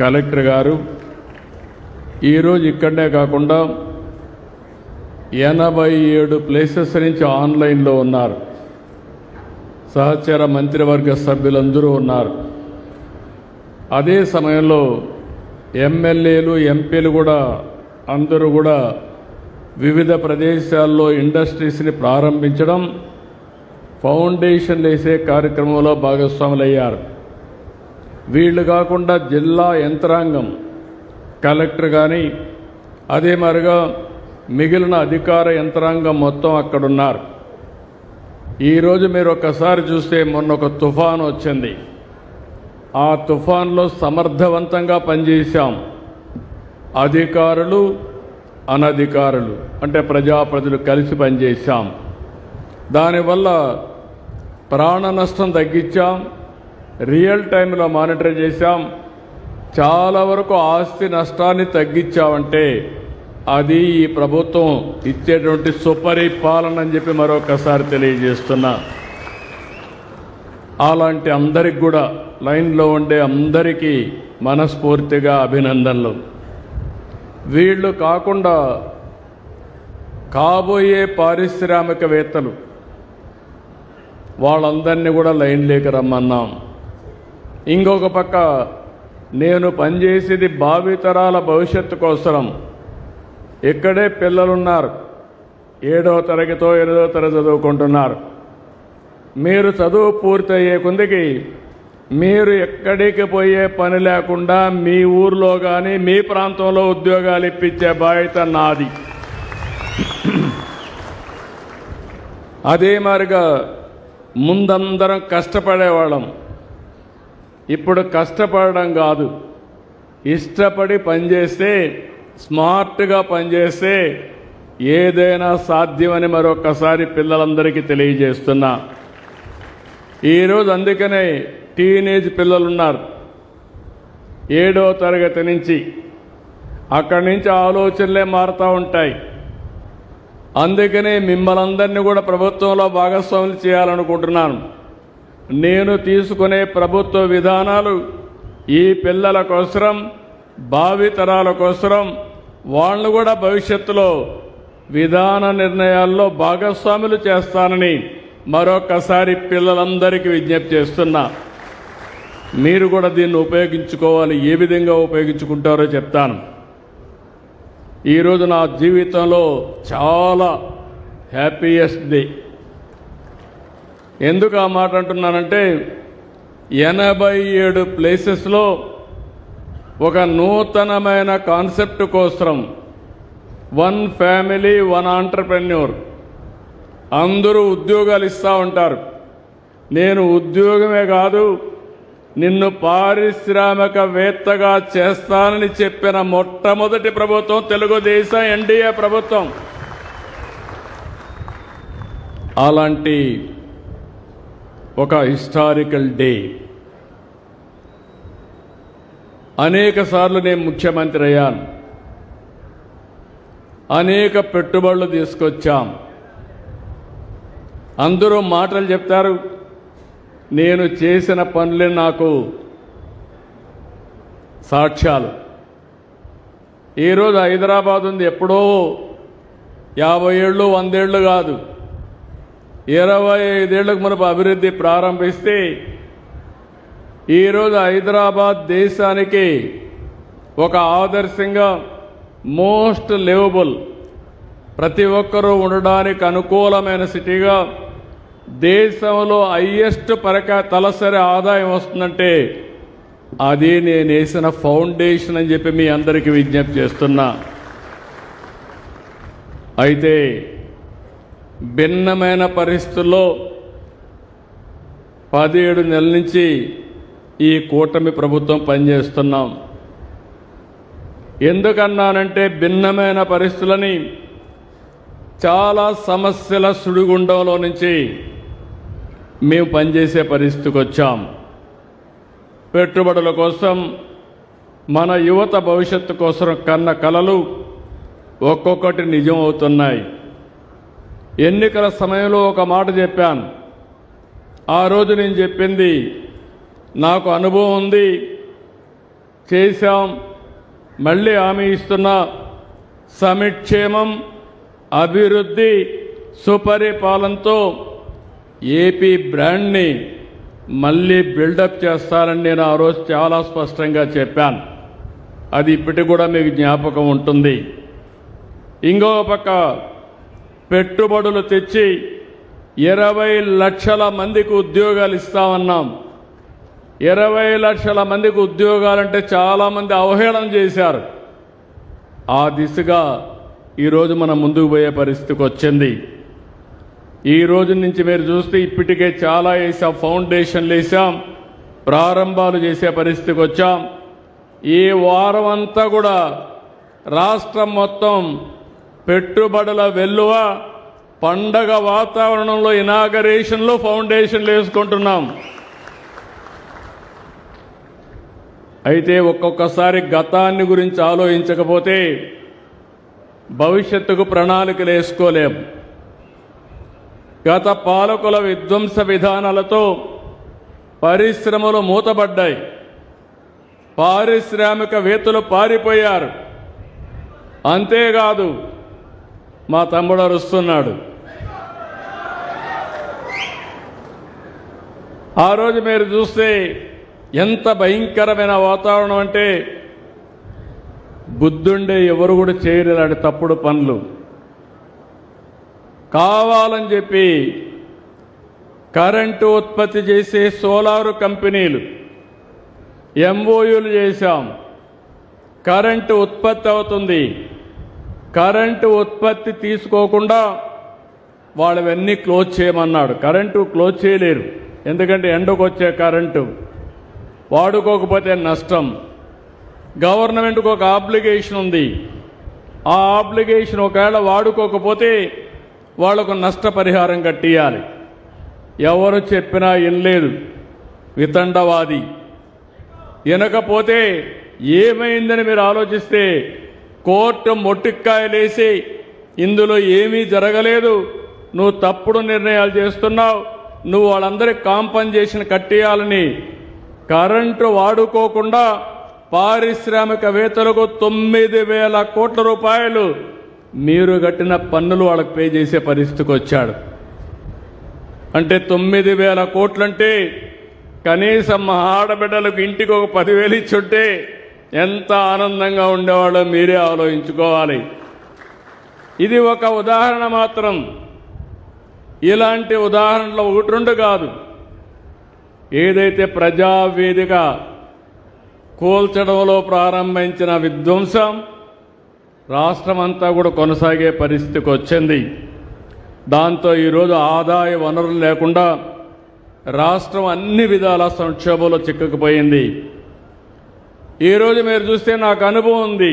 కలెక్టర్ గారు, ఈరోజు ఇక్కడనే కాకుండా 87 ప్లేసెస్ నుంచి ఆన్లైన్లో ఉన్నారు. సహచర మంత్రివర్గ సభ్యులందరూ ఉన్నారు. అదే సమయంలో ఎమ్మెల్యేలు, ఎంపీలు కూడా అందరూ కూడా వివిధ ప్రదేశాల్లో ఇండస్ట్రీస్ని ప్రారంభించడం, ఫౌండేషన్లు వేసే కార్యక్రమంలో భాగస్వాములయ్యారు. వీళ్ళు కాకుండా జిల్లా యంత్రాంగం, కలెక్టర్ కానీ అదే మరిగా మిగిలిన అధికార యంత్రాంగం మొత్తం అక్కడున్నారు. ఈరోజు మీరు ఒక్కసారి చూస్తే మొన్న ఒక తుఫాను వచ్చింది. ఆ తుఫాన్లో సమర్థవంతంగా పనిచేశాం. అధికారులు, అనధికారులు అంటే ప్రజాప్రతినిధులు కలిసి పనిచేశాం. దానివల్ల ప్రాణ నష్టం తగ్గించాం, రియల్ టైంలో మానిటర్ చేశాం, చాలా వరకు ఆస్తి నష్టాన్ని తగ్గించామంటే అది ఈ ప్రభుత్వం ఇచ్చేటువంటి సుపరిపాలన అని చెప్పి మరొకసారి తెలియజేస్తున్నా. అలాంటి అందరికి కూడా లైన్లో ఉండే అందరికీ మనస్ఫూర్తిగా అభినందనలు. వీళ్ళు కాకుండా కాబోయే పారిశ్రామికవేత్తలు వాళ్ళందరినీ కూడా లైన్లోకి రమ్మన్నాం. ఇంకొక పక్క నేను పనిచేసేది భావితరాల భవిష్యత్తు కోసం. ఇక్కడే పిల్లలున్నారు, 7వ తరగతో 8వ తరగతి చదువుకుంటున్నారు. మీరు చదువు పూర్తయ్యే కొందికి మీరు ఎక్కడికి పోయే పని లేకుండా మీ ఊర్లో కానీ మీ ప్రాంతంలో ఉద్యోగాలు ఇప్పించే బాధ్యత నాది. అదే మాదిరిగా ముందందరం కష్టపడేవాళ్ళం. ఇప్పుడు కష్టపడడం కాదు, ఇష్టపడి పనిచేస్తే, స్మార్ట్గా పనిచేస్తే ఏదైనా సాధ్యమని మరొకసారి పిల్లలందరికీ తెలియజేస్తున్నా. ఈరోజు అందుకనే టీనేజ్ పిల్లలున్నారు, 7వ తరగతి నుంచి. అక్కడి నుంచి ఆలోచనలే మారుతూ ఉంటాయి. అందుకనే మిమ్మల్ని అందరినీ కూడా ప్రభుత్వంలో భాగస్వాములు చేయాలనుకుంటున్నాను. నేను తీసుకునే ప్రభుత్వ విధానాలు ఈ పిల్లల కోసరం, భావితరాల కోసరం, వాళ్ళు కూడా భవిష్యత్తులో విధాన నిర్ణయాల్లో భాగస్వాములు చేస్తానని మరొకసారి పిల్లలందరికీ విజ్ఞప్తి చేస్తున్నా. మీరు కూడా దీన్ని ఉపయోగించుకోవాలి. ఏ విధంగా ఉపయోగించుకుంటారో చెప్తాను. ఈరోజు నా జీవితంలో చాలా హ్యాపీయెస్ట్ డే. ఎందుకు ఆ మాట అంటున్నానంటే 87 ప్లేసెస్లో ఒక నూతనమైన కాన్సెప్ట్ కోసం, 1 ఫ్యామిలీ 1 ఆంటర్ప్రెన్యూర్, అందరూ ఉద్యోగాలు ఇస్తూ ఉంటారు. నేను ఉద్యోగమే కాదు, నిన్ను పారిశ్రామికవేత్తగా చేస్తానని చెప్పిన మొట్టమొదటి ప్రభుత్వం తెలుగుదేశం ఎన్డీఏ ప్రభుత్వం. అలాంటి ఒక హిస్టారికల్ డే. అనేక సార్లు నేను ముఖ్యమంత్రి అయ్యాను, అనేక పెట్టుబడులు తీసుకొచ్చాం. అందరూ మాటలు చెప్తారు, నేను చేసిన పనులే నాకు సాక్ష్యాలు. ఈరోజు హైదరాబాద్ ఉంది, ఎప్పుడో 50 ఏళ్ళు 100 ఏళ్ళు కాదు, 25 ఏళ్లకు మునుపు అభివృద్ధి ప్రారంభిస్తే ఈరోజు హైదరాబాద్ దేశానికి ఒక ఆదర్శంగా, మోస్ట్ లివబుల్, ప్రతి ఒక్కరూ ఉండడానికి అనుకూలమైన సిటీగా, దేశంలో హైయెస్ట్ తలసరి ఆదాయం వస్తుందంటే అది నేను వేసిన ఫౌండేషన్ అని చెప్పి మీ అందరికీ విజ్ఞప్తి చేస్తున్నా. అయితే భిన్నమైన పరిస్థితుల్లో 17 నెలల నుంచి ఈ కూటమి ప్రభుత్వం పనిచేస్తున్నాం. ఎందుకన్నానంటే భిన్నమైన పరిస్థితులని, చాలా సమస్యల సుడిగుండంలో నుంచి మేము పనిచేసే పరిస్థితికి వచ్చాం. పెట్టుబడుల కోసం, మన యువత భవిష్యత్తు కోసం కన్న కలలు ఒక్కొక్కటి నిజం అవుతున్నాయి. ఎన్నికల సమయంలో ఒక మాట చెప్పాను. ఆ రోజు నేను చెప్పింది నాకు అనుభవం ఉంది, చేశాం, మళ్ళీ హామీ ఇస్తున్నా. సమిక్షేమం, అభివృద్ధి, సుపరిపాలనతో ఏపీ బ్రాండ్ని మళ్ళీ బిల్డప్ చేస్తానని నేను ఆ రోజు చాలా స్పష్టంగా చెప్పాను. అది ఇప్పటికి కూడా మీకు జ్ఞాపకం ఉంటుంది. ఇంకో పక్క పెట్టుబడులు తెచ్చి 20 లక్షల మందికి ఉద్యోగాలు ఇస్తామన్నాం. 20 లక్షల మందికి ఉద్యోగాలంటే చాలామంది అవహేళన చేశారు. ఆ దిశగా ఈరోజు మనం ముందుకు పోయే పరిస్థితికి వచ్చింది. ఈ రోజు నుంచి మీరు చూస్తే ఇప్పటికే చాలా వేసాం, ఫౌండేషన్లు వేసాం, ప్రారంభాలు చేసే పరిస్థితికి వచ్చాం. ఈ వారం అంతా కూడా రాష్ట్రం మొత్తం పెట్టుబడుల వెల్లువ, పండగ వాతావరణంలో ఇనాగరేషన్లు, ఫౌండేషన్లు వేసుకుంటున్నాం. అయితే ఒక్కొక్కసారి గతాన్ని గురించి ఆలోచించకపోతే భవిష్యత్తుకు ప్రణాళికలు వేసుకోలేం. గత పాలకుల విధ్వంస విధానాలతో పరిశ్రమలు మూతబడ్డాయి, పారిశ్రామికవేత్తలు పారిపోయారు. అంతేకాదు, మా తమ్ముడు అరుస్తున్నాడు. ఆ రోజు మీరు చూస్తే ఎంత భయంకరమైన వాతావరణం అంటే బుద్ధుండే ఎవరు కూడా చేయరు ఇలాంటి తప్పుడు పనులు. కావాలని చెప్పి కరెంటు ఉత్పత్తి చేసే సోలారు కంపెనీలు ఎంఓయూలు చేశాం. కరెంటు ఉత్పత్తి అవుతుంది. కరెంటు ఉత్పత్తి తీసుకోకుండా వాళ్ళవన్నీ క్లోజ్ చేయమన్నాడు. కరెంటు క్లోజ్ చేయలేరు, ఎందుకంటే ఎండకు వచ్చే కరెంటు వాడుకోకపోతే నష్టం. గవర్నమెంట్కు ఒక ఆబ్లిగేషన్ ఉంది. ఆ ఆబ్లిగేషన్ ఒకవేళ వాడుకోకపోతే వాళ్లకు నష్టపరిహారం కట్టియాలి. ఎవరు చెప్పినా వినలేదు, వితండవాది. వినకపోతే ఏమైందని మీరు ఆలోచిస్తే కోర్టు మొట్టిక్కాయలేసి ఇందులో ఏమీ జరగలేదు, నువ్వు తప్పుడు నిర్ణయాలు చేస్తున్నావు, నువ్వు వాళ్ళందరికీ కాంపన్సేషన్ కట్టియాలని కరెంటు వాడుకోకుండా పారిశ్రామికవేత్తలకు 9,000 కోట్ల రూపాయలు మీరు కట్టిన పన్నులు వాళ్ళకి పే చేసే పరిస్థితికి వచ్చాడు. అంటే 9,000 కోట్లంటే కనీసం మా ఆడబిడ్డలకు ఇంటికి ఒక 10,000 ఇచ్చుంటే ఎంత ఆనందంగా ఉండేవాళ్ళో మీరే ఆలోచించుకోవాలి. ఇది ఒక ఉదాహరణ మాత్రం. ఇలాంటి ఉదాహరణలు 1-2 కాదు. ఏదైతే ప్రజావేదిక కూల్చడంలో ప్రారంభించిన విధ్వంసం రాష్ట్రమంతా కూడా కొనసాగే పరిస్థితికి వచ్చింది. దాంతో ఈరోజు ఆదాయ వనరులు లేకుండా రాష్ట్రం అన్ని విధాల సంక్షోభంలో చిక్కుకుపోయింది. ఈరోజు మీరు చూస్తే నాకు అనుభవం ఉంది.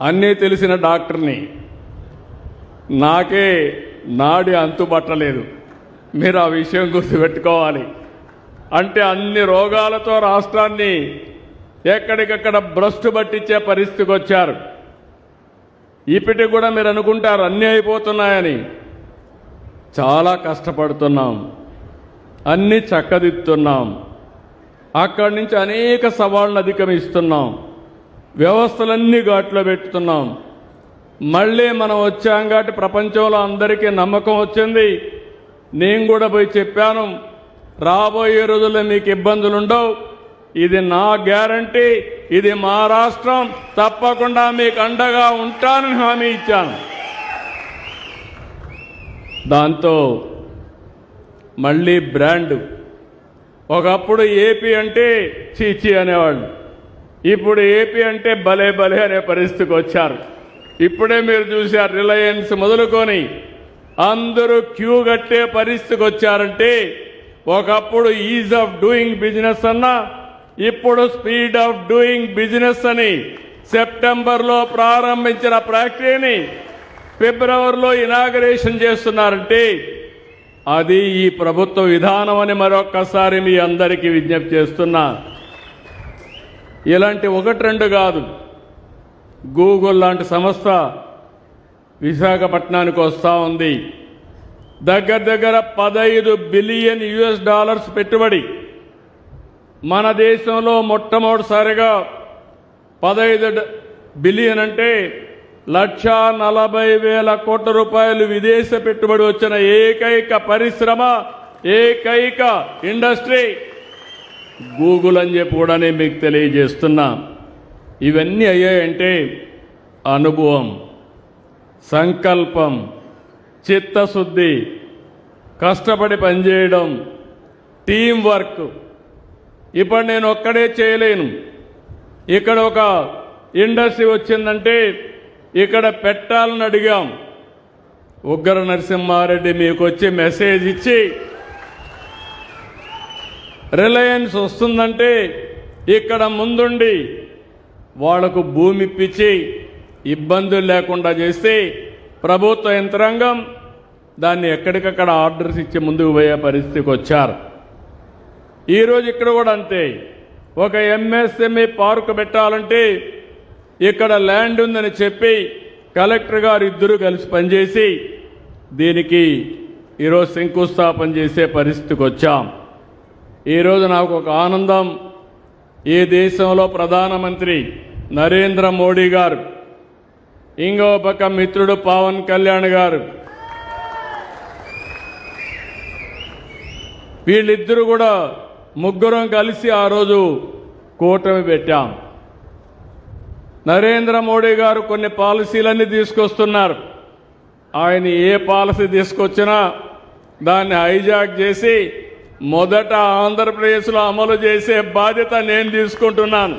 అన్నీ తెలిసిన డాక్టర్ని, నాకే నాడి అంతుపట్టలేదు. మీరు ఆ విషయం గుర్తుపెట్టుకోవాలి. అంటే అన్ని రోగాలతో రాష్ట్రాన్ని ఎక్కడికక్కడ భ్రష్టు పట్టించే పరిస్థితికి వచ్చారు. ఇప్పటికి కూడా మీరు అనుకుంటారు అన్నీ అయిపోతున్నాయని. చాలా కష్టపడుతున్నాం, అన్నీ చక్కదిద్దుతున్నాం, అక్కడి నుంచి అనేక సవాళ్ళను అధిగమిస్తున్నాం, వ్యవస్థలన్నీ ఘాట్లో పెట్టుతున్నాం. మళ్ళీ మనం వచ్చాం కాబట్టి ప్రపంచంలో అందరికీ నమ్మకం వచ్చింది. నేను కూడా పోయి చెప్పాను, రాబోయే రోజుల్లో మీకు ఇబ్బందులు ఉండవు, ఇది నా గ్యారంటీ, ఇది మా రాష్ట్రం, తప్పకుండా మీకు అండగా ఉంటానని హామీ ఇచ్చాను. దాంతో మళ్ళీ బ్రాండ్. ఒకప్పుడు ఏపీ అంటే చీచీ అనేవాళ్ళు, ఇప్పుడు ఏపీ అంటే భలే భలే అనే పరిస్థితికి వచ్చారు. ఇప్పుడే మీరు చూశారు, రిలయన్స్ మొదలుకొని అందరూ క్యూ కట్టే పరిస్థితికి వచ్చారంటే ఒకప్పుడు ఈజ్ ఆఫ్ డూయింగ్ బిజినెస్ అన్నా ఇప్పుడు స్పీడ్ ఆఫ్ డూయింగ్ బిజినెస్ అని సెప్టెంబర్లో ప్రారంభించిన ఫ్యాక్టరీని ఫిబ్రవరిలో ఇనాగరేషన్ చేస్తున్నారంటే అది ఈ ప్రభుత్వ విధానం అని మరొక్కసారి మీ అందరికీ విజ్ఞప్తి చేస్తున్నా. ఇలాంటి ఒకటి రెండు కాదు. గూగుల్ లాంటి సంస్థ విశాఖపట్నానికి వస్తూ ఉంది. దగ్గర 15 బిలియన్ US పెట్టుబడి. మన దేశంలో మొట్టమొదటిసారిగా 15 బిలియన్ అంటే 1,40,000 కోట్ల రూపాయలు విదేశ పెట్టుబడి వచ్చిన ఏకైక పరిశ్రమ, ఏకైక ఇండస్ట్రీ గూగుల్ అని చెప్పి కూడా నేను మీకు తెలియజేస్తున్నా. ఇవన్నీ అయ్యాయంటే అనుభవం, సంకల్పం, చిత్తశుద్ధి, కష్టపడి పనిచేయడం, టీం వర్క్. ఇప్పుడు నేను ఒక్కడే చేయలేను. ఇక్కడ ఒక ఇండస్ట్రీ వచ్చిందంటే ఇక్కడ పెట్టాలని అడిగాం. ఉగ్ర నరసింహారెడ్డి మీకు వచ్చి మెసేజ్ ఇచ్చి రిలయన్స్ వస్తుందంటే ఇక్కడ ముందుండి వాళ్లకు భూమి ఇప్పించి ఇబ్బందులు లేకుండా చేస్తే ప్రభుత్వ యంత్రాంగం దాన్ని ఎక్కడికక్కడ ఆర్డర్స్ ఇచ్చి ముందుకు పోయే పరిస్థితికి వచ్చారు. ఈరోజు ఇక్కడ కూడా అంతే. ఒక MSME పార్కు పెట్టాలంటే ఇక్కడ ల్యాండ్ ఉందని చెప్పి కలెక్టర్ గారు ఇద్దరు కలిసి పనిచేసి దీనికి ఈరోజు శంకుస్థాపన చేసే పరిస్థితికి వచ్చాం. ఈరోజు నాకు ఒక ఆనందం. ఈ దేశంలో ప్రధానమంత్రి నరేంద్ర మోడీ గారు, ఇంకో పక్క మిత్రుడు పవన్ కళ్యాణ్ గారు, వీళ్ళిద్దరూ కూడా ముగ్గురం కలిసి ఆ రోజు కూటమి పెట్టాం. నరేంద్ర మోడీ గారు కొన్ని పాలసీలన్నీ తీసుకొస్తున్నారు. ఆయన ఏ పాలసీ తీసుకొచ్చినా దాన్ని హైజాక్ చేసి మొదట ఆంధ్రప్రదేశ్లో అమలు చేసే బాధ్యత నేను తీసుకుంటున్నాను.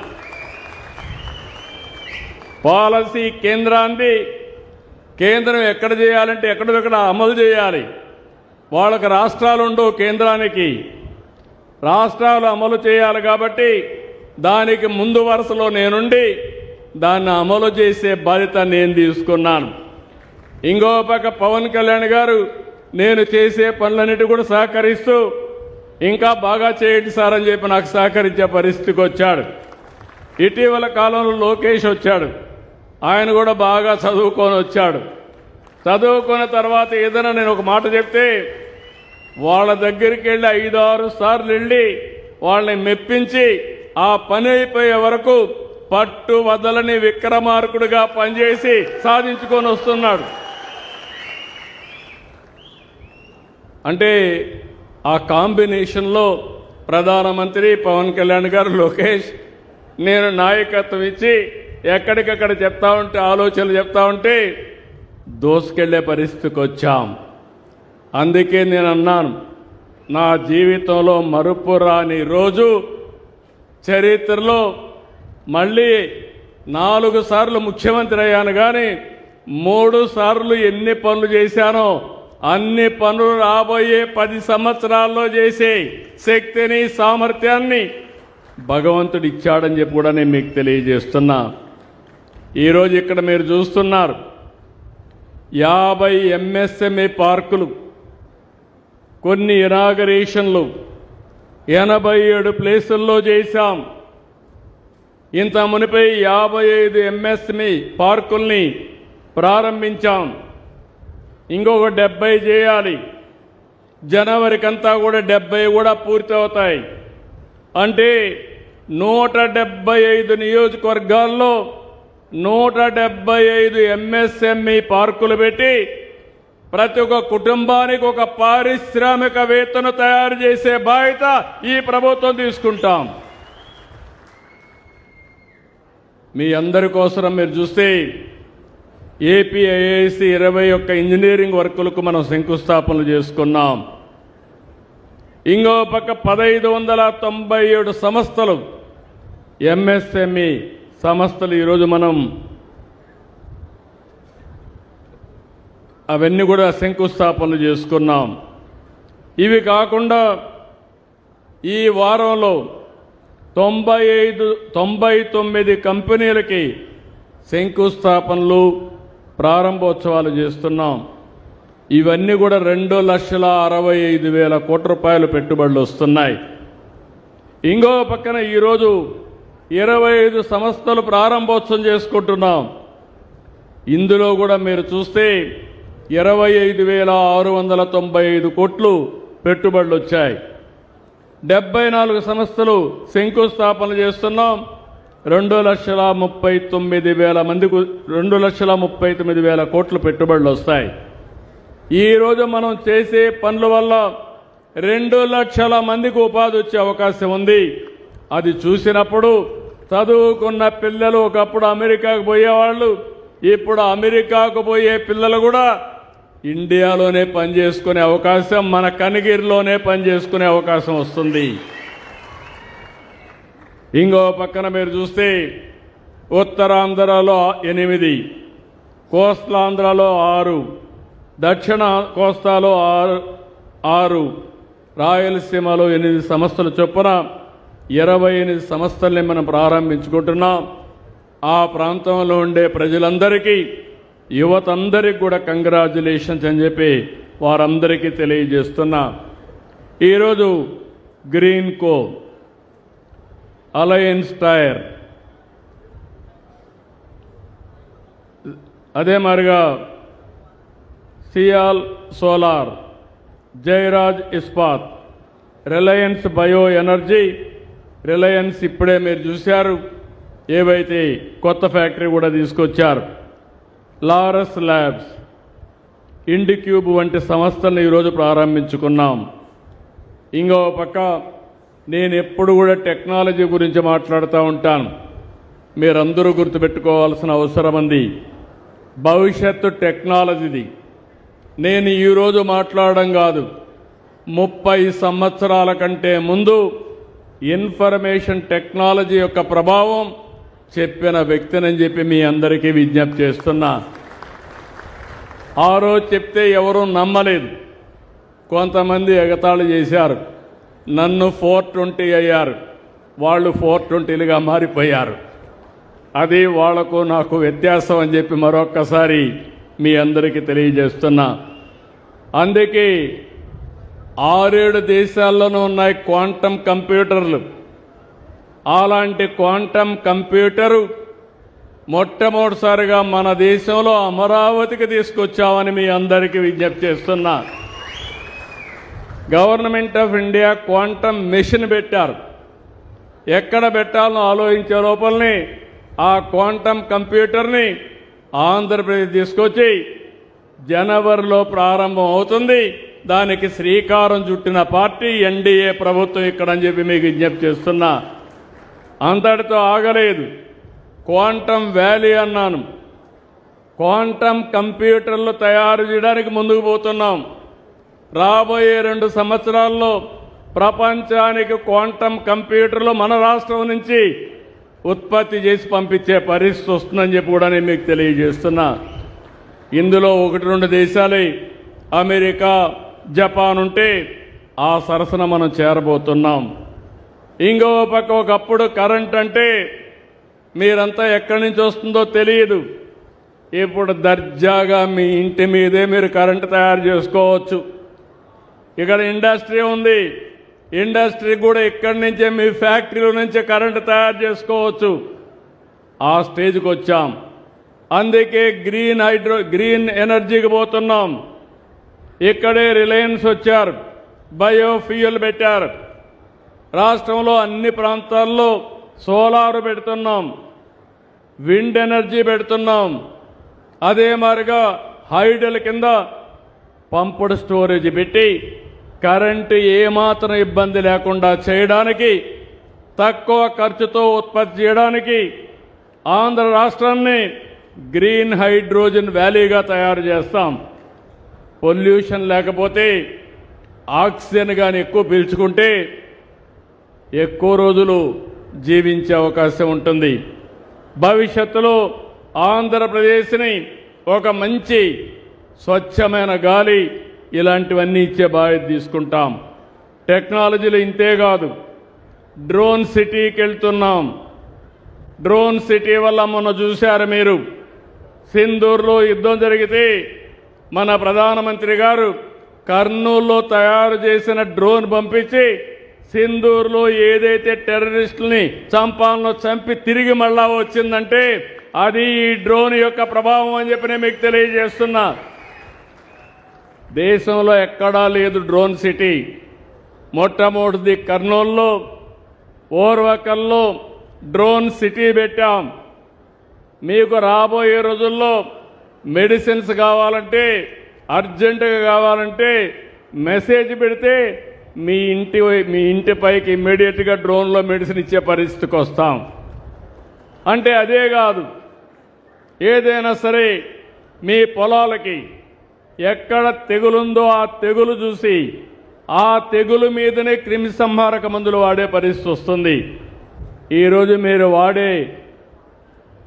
పాలసీ కేంద్రాన్ని, కేంద్రం ఎక్కడ చేయాలంటే ఎక్కడెక్కడ అమలు చేయాలి. వాళ్ళకి రాష్ట్రాలు ఉండవు, కేంద్రానికి రాష్ట్రాలు అమలు చేయాలి. కాబట్టి దానికి ముందు వరుసలో నేనుండి దాన్ని అమలు చేసే బాధ్యత నేను తీసుకున్నాను. ఇంకో పక్క పవన్ కళ్యాణ్ గారు నేను చేసే పనులన్నిటి కూడా సహకరిస్తూ ఇంకా బాగా చేయండి సార్ అని చెప్పి నాకు సహకరించే పరిస్థితికి వచ్చాడు. ఇటీవల కాలంలో లోకేష్ వచ్చాడు. ఆయన కూడా బాగా చదువుకొని వచ్చాడు. చదువుకున్న తర్వాత ఏదైనా నేను ఒక మాట చెప్తే వాళ్ళ దగ్గరికి వెళ్ళి 5-6 సార్లు వెళ్ళి వాళ్ళని మెప్పించి ఆ పని అయిపోయే వరకు పట్టు వదలని విక్రమార్కుడిగా పనిచేసి సాధించుకొని వస్తున్నాడు. అంటే ఆ కాంబినేషన్లో ప్రధానమంత్రి పవన్ కళ్యాణ్ గారు, లోకేష్, నేను నాయకత్వం ఇచ్చి ఎక్కడికక్కడ చెప్తా ఉంటే, ఆలోచనలు చెప్తా ఉంటే దోసుకెళ్లే పరిస్థితికి వచ్చాం. అందుకే నేను అన్నాను, నా జీవితంలో మరుపురాని రోజు చరిత్రలో మళ్ళీ 4 సార్లు ముఖ్యమంత్రి అయ్యాను. కానీ 3 సార్లు ఎన్ని పనులు చేశానో అన్ని పనులు రాబోయే 10 సంవత్సరాల్లో చేసే శక్తిని, సామర్థ్యాన్ని భగవంతుడు ఇచ్చాడని చెప్పి కూడా నేను మీకు తెలియజేస్తున్నా. ఈరోజు ఇక్కడ మీరు చూస్తున్నారు 50 MSME పార్కులు, కొన్ని ఇనాగరేషన్లు 87 ప్లేసుల్లో చేశాం. ఇంత మునిపై 55 MSME పార్కుల్ని ప్రారంభించాం. ఇంకొక 70 చేయాలి. జనవరికంతా కూడా 70 కూడా పూర్తి అవుతాయి. అంటే 175 నియోజకవర్గాల్లో 175 MSME పార్కులు పెట్టి ప్రతి ఒక్క కుటుంబానికి ఒక పారిశ్రామికవేత్తను తయారు చేసే బాధ్యత ఈ ప్రభుత్వం తీసుకుంటాం. మీ అందరి కోసం మీరు చూస్తే APIIC 21 ఇంజనీరింగ్ వర్కులకు మనం శంకుస్థాపనలు చేసుకున్నాం. ఇంకో పక్క 1597 సంస్థలు, MSME సంస్థలు ఈరోజు మనం అవన్నీ కూడా శంకుస్థాపనలు చేసుకున్నాం. ఇవి కాకుండా ఈ వారంలో 99 కంపెనీలకి శంకుస్థాపనలు, ప్రారంభోత్సవాలు చేస్తున్నాం. ఇవన్నీ కూడా 2,65,000 కోట్ల రూపాయలు పెట్టుబడులు వస్తున్నాయి. ఇంకో పక్కన ఈరోజు 25 సంస్థలు ప్రారంభోత్సవం చేసుకుంటున్నాం. ఇందులో కూడా మీరు చూస్తే 25,695 కోట్లు పెట్టుబడులు వచ్చాయి. 74 సంస్థలు శంకుస్థాపన చేస్తున్నాం. 2,39,000 కోట్లు పెట్టుబడులు వస్తాయి. ఈరోజు మనం చేసే పనుల వల్ల 2 లక్షల మందికి ఉపాధి వచ్చే అవకాశం ఉంది. అది చూసినప్పుడు చదువుకున్న పిల్లలు ఒకప్పుడు అమెరికాకు పోయేవాళ్ళు, ఇప్పుడు అమెరికాకు పోయే పిల్లలు కూడా ఇండియాలోనే పనిచేసుకునే అవకాశం, మన కనిగిరిలోనే పనిచేసుకునే అవకాశం వస్తుంది. ఇంకో పక్కన మీరు చూస్తే ఉత్తరాంధ్రలో 8, కోస్తాంధ్రలో 6, దక్షిణ కోస్తాలో 6, రాయలసీమలో 8 సంస్థలు చొప్పున 28 సంస్థల్ని మనం ప్రారంభించుకుంటున్నాం. ఆ ప్రాంతంలో ఉండే ప్రజలందరికీ, యువతందరికీ కూడా కంగ్రాచులేషన్స్ అని చెప్పి వారందరికీ తెలియజేస్తున్నా. ఈరోజు గ్రీన్ కో, అలయన్స్ టైర్, అదే మాదిరిగా Sial solar, Jayaraj Ispat, Reliance bio energy, Reliance ఇప్పుడే మీరు చూశారు ఏవైతే కొత్త ఫ్యాక్టరీ కూడా తీసుకొచ్చారు, లారస్ ల్యాబ్స్, ఇండిక్యూబ్ వంటి సంస్థలను ఈరోజు ప్రారంభించుకున్నాం. ఇంకో పక్క నేను ఎప్పుడు కూడా టెక్నాలజీ గురించి మాట్లాడుతూ ఉంటాను. మీరందరూ గుర్తుపెట్టుకోవాల్సిన అవసరం ఉంది. భవిష్యత్తు టెక్నాలజీది. నేను ఈరోజు మాట్లాడడం కాదు, 30 సంవత్సరాల కంటే ముందు ఇన్ఫర్మేషన్ టెక్నాలజీ యొక్క ప్రభావం చెప్పిన వ్యక్తినని చెప్పి మీ అందరికీ విజ్ఞప్తి చేస్తున్నా. ఆ రోజు చెప్తే ఎవరూ నమ్మలేదు. కొంతమంది ఎగతాళి చేశారు. నన్ను 420 అయ్యారు, వాళ్ళు 420లుగా మారిపోయారు. అది వాళ్లకు నాకు వ్యత్యాసం అని చెప్పి మరొక్కసారి మీ అందరికీ తెలియజేస్తున్నా. అందుకే 6-7 దేశాల్లోనూ ఉన్నాయి క్వాంటమ్ కంప్యూటర్లు. అలాంటి క్వాంటమ్ కంప్యూటరు మొట్టమొదటిసారిగా మన దేశంలో అమరావతికి తీసుకొచ్చామని మీ అందరికీ విజ్ఞప్తి చేస్తున్నా. Government of India quantum machine పెట్టారు. ఎక్కడ పెట్టాలని ఆలోచించే లోపలనే ఆ క్వాంటమ్ కంప్యూటర్ని ఆంధ్రప్రదేశ్ తీసుకొచ్చి జనవరిలో ప్రారంభం అవుతుంది. దానికి శ్రీకారం చుట్టిన పార్టీ ఎన్డీఏ ప్రభుత్వం ఇక్కడ అని చెప్పి మీకు విజ్ఞప్తి చేస్తున్నా. అంతటితో ఆగలేదు. క్వాంటమ్ వ్యాలీ అన్నాను. క్వాంటమ్ కంప్యూటర్లు తయారు చేయడానికి ముందుకు పోతున్నాం. రాబోయే 2 సంవత్సరాల్లో ప్రపంచానికి క్వాంటమ్ కంప్యూటర్లు మన రాష్ట్రం నుంచి ఉత్పత్తి చేసి పంపించే పరిస్థితి వస్తుందని చెప్పి కూడా నేను మీకు తెలియజేస్తున్నా. ఇందులో 1-2 దేశాలే అమెరికా, జపాన్ ఉంటే ఆ సరసన మనం చేరబోతున్నాం. ఇంకో పక్క ఒకప్పుడు కరెంట్ అంటే మీరంతా ఎక్కడి నుంచి వస్తుందో తెలియదు. ఇప్పుడు దర్జాగా మీ ఇంటి మీదే మీరు కరెంటు తయారు చేసుకోవచ్చు. ఇక్కడ ఇండస్ట్రీ ఉంది. ఇండస్ట్రీ కూడా ఇక్కడి నుంచే మీ ఫ్యాక్టరీల నుంచే కరెంటు తయారు చేసుకోవచ్చు. ఆ స్టేజ్కి వచ్చాం. అందుకే గ్రీన్ ఎనర్జీకి పోతున్నాం. ఇక్కడే రిలయన్స్ వచ్చారు, బయోఫ్యూయల్ పెట్టారు. రాష్ట్రంలో అన్ని ప్రాంతాల్లో సోలార్ పెడుతున్నాం, విండ్ ఎనర్జీ పెడుతున్నాం. అదే మాదిరిగా హైడల్ కింద పంపుడు స్టోరేజ్ పెట్టి కరెంటు ఏమాత్రం ఇబ్బంది లేకుండా చేయడానికి, తక్కువ ఖర్చుతో ఉత్పత్తి చేయడానికి ఆంధ్ర రాష్ట్రాన్ని గ్రీన్ హైడ్రోజన్ వ్యాలీగా తయారు చేస్తాం. పొల్యూషన్ లేకపోతే ఆక్సిజన్ కానీ ఎక్కువ పీల్చుకుంటే ఎక్కువ రోజులు జీవించే అవకాశం ఉంటుంది. భవిష్యత్తులో ఆంధ్రప్రదేశ్ని ఒక మంచి స్వచ్ఛమైన గాలి ఇలాంటివన్నీ ఇచ్చే బాధ్యత తీసుకుంటాం. టెక్నాలజీలు ఇంతే కాదు, డ్రోన్ సిటీకి వెళ్తున్నాం. డ్రోన్ సిటీ వల్ల మొన్న చూశారు మీరు, సింధూర్లో యుద్ధం జరిగితే మన ప్రధానమంత్రి గారు కర్నూలులో తయారు చేసిన డ్రోన్ పంపించి సింధూర్లో ఏదైతే టెర్రరిస్టుల్ని చంపాలనో చంపి తిరిగి మళ్ళా వచ్చిందంటే అది ఈ డ్రోన్ యొక్క ప్రభావం అని చెప్పి నేను మీకు తెలియజేస్తున్నా. దేశంలో ఎక్కడా లేదు డ్రోన్ సిటీ. మొట్టమొదటిది కర్నూలులో ఓర్వకల్లో డ్రోన్ సిటీ పెట్టాం. మీకు రాబోయే రోజుల్లో మెడిసిన్స్ కావాలంటే అర్జెంటుగా కావాలంటే మెసేజ్ పెడితే మీ ఇంటి పైకి ఇమ్మీడియట్గా డ్రోన్లో మెడిసిన్ ఇచ్చే పరిస్థితికి వస్తాం. అంటే అదే కాదు, ఏదైనా సరే మీ పొలాలకి ఎక్కడ తెగులుందో ఆ తెగులు చూసి ఆ తెగులు మీదనే క్రిమి సంహారక మందులు వాడే పరిస్థితి వస్తుంది. ఈరోజు మీరు వాడే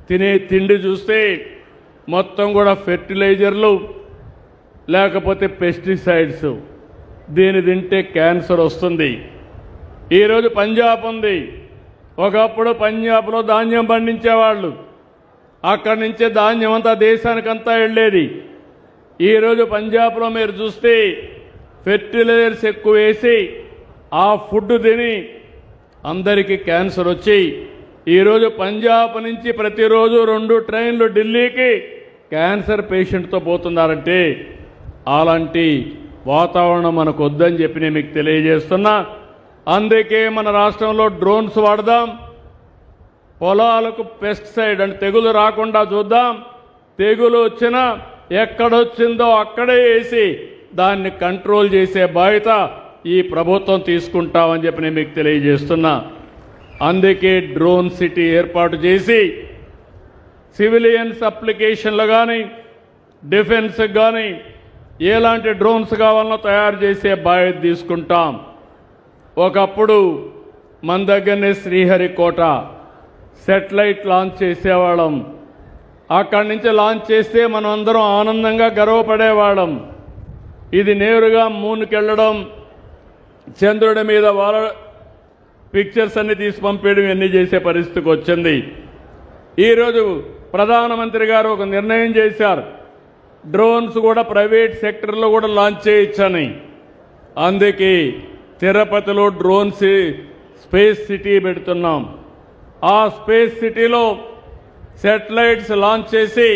తినే తిండి చూస్తే మొత్తం కూడా ఫెర్టిలైజర్లు లేకపోతే పెస్టిసైడ్స్. దీని తింటే క్యాన్సర్ వస్తుంది. ఈరోజు పంజాబ్ ఉంది. ఒకప్పుడు పంజాబ్లో ధాన్యం పండించేవాళ్ళు. అక్కడి నుంచే ధాన్యం అంతా దేశానికంతా వెళ్ళేది. ఈరోజు పంజాబ్లో మీరు చూస్తే ఫెర్టిలైజర్స్ ఎక్కువ వేసి ఆ ఫుడ్ తిని అందరికీ క్యాన్సర్ వచ్చి ఈరోజు పంజాబ్ నుంచి ప్రతిరోజు 2 ట్రైన్లు ఢిల్లీకి క్యాన్సర్ పేషెంట్తో పోతున్నారంటే అలాంటి వాతావరణం మనకు వద్దని చెప్పి నేను మీకు తెలియజేస్తున్నా. అందుకే మన రాష్ట్రంలో డ్రోన్స్ వాడదాం. పొలాలకు పెస్టిసైడ్ అంటే తెగులు రాకుండా చూద్దాం. తెగులు వచ్చినా ఎక్కడొచ్చిందో అక్కడే వేసి దాన్ని కంట్రోల్ చేసే బాధ్యత ఈ ప్రభుత్వం తీసుకుంటామని చెప్పి నేను మీకు తెలియజేస్తున్నా. అందుకే డ్రోన్ సిటీ ఏర్పాటు చేసి సివిలియన్స్ అప్లికేషన్లు కానీ డిఫెన్స్ కానీ ఎలాంటి డ్రోన్స్ కావాలనో తయారు చేసే బాధ్యత తీసుకుంటాం. ఒకప్పుడు మన దగ్గరనే శ్రీహరికోట సెటిలైట్ లాంచ్ చేసేవాళ్ళం. అక్కడి నుంచి లాంచ్ చేస్తే మనం అందరం ఆనందంగా గర్వపడేవాళ్ళం. ఇది నేరుగా మూన్కి వెళ్ళడం, చంద్రుడి మీద వాళ్ళ పిక్చర్స్ అన్ని తీసి పంపేయడం ఇవన్నీ చేసే పరిస్థితికి వచ్చింది. ఈరోజు ప్రధానమంత్రి గారు ఒక నిర్ణయం చేశారు, డ్రోన్స్ కూడా ప్రైవేట్ సెక్టర్లో కూడా లాంచ్ చేయొచ్చని. అందుకే తిరుపతిలో డ్రోన్ స్పేస్ సిటీ పెడుతున్నాం. ఆ స్పేస్ సిటీలో శాటిలైట్స్ లాంచ్ చేసి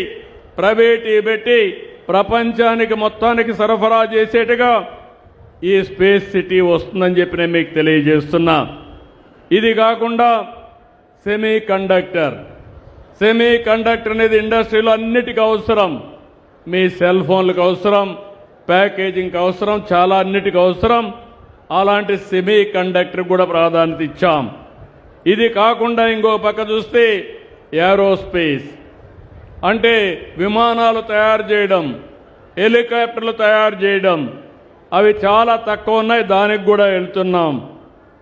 ప్రైవేట్ పెట్టి ప్రపంచానికి మొత్తానికి సరఫరా చేసేట్టుగా ఈ స్పేస్ సిటీ వస్తుందని చెప్పి నేను మీకు తెలియజేస్తున్నా. ఇది కాకుండా సెమీ కండక్టర్ అనేది ఇండస్ట్రీలో అన్నిటికీ అవసరం. మీ సెల్ ఫోన్లకు అవసరం, ప్యాకేజింగ్కి అవసరం, చాలా అన్నిటికీ అవసరం. అలాంటి సెమీ కండక్టర్ కూడా ప్రాధాన్యత ఇచ్చాం. ఇది కాకుండా ఇంకో పక్క చూస్తే ఏరోస్పేస్ అంటే విమానాలు తయారు చేయడం, హెలికాప్టర్లు తయారు చేయడం, అవి చాలా తక్కువ ఉన్నాయి, దానికి కూడా వెళ్తున్నాం.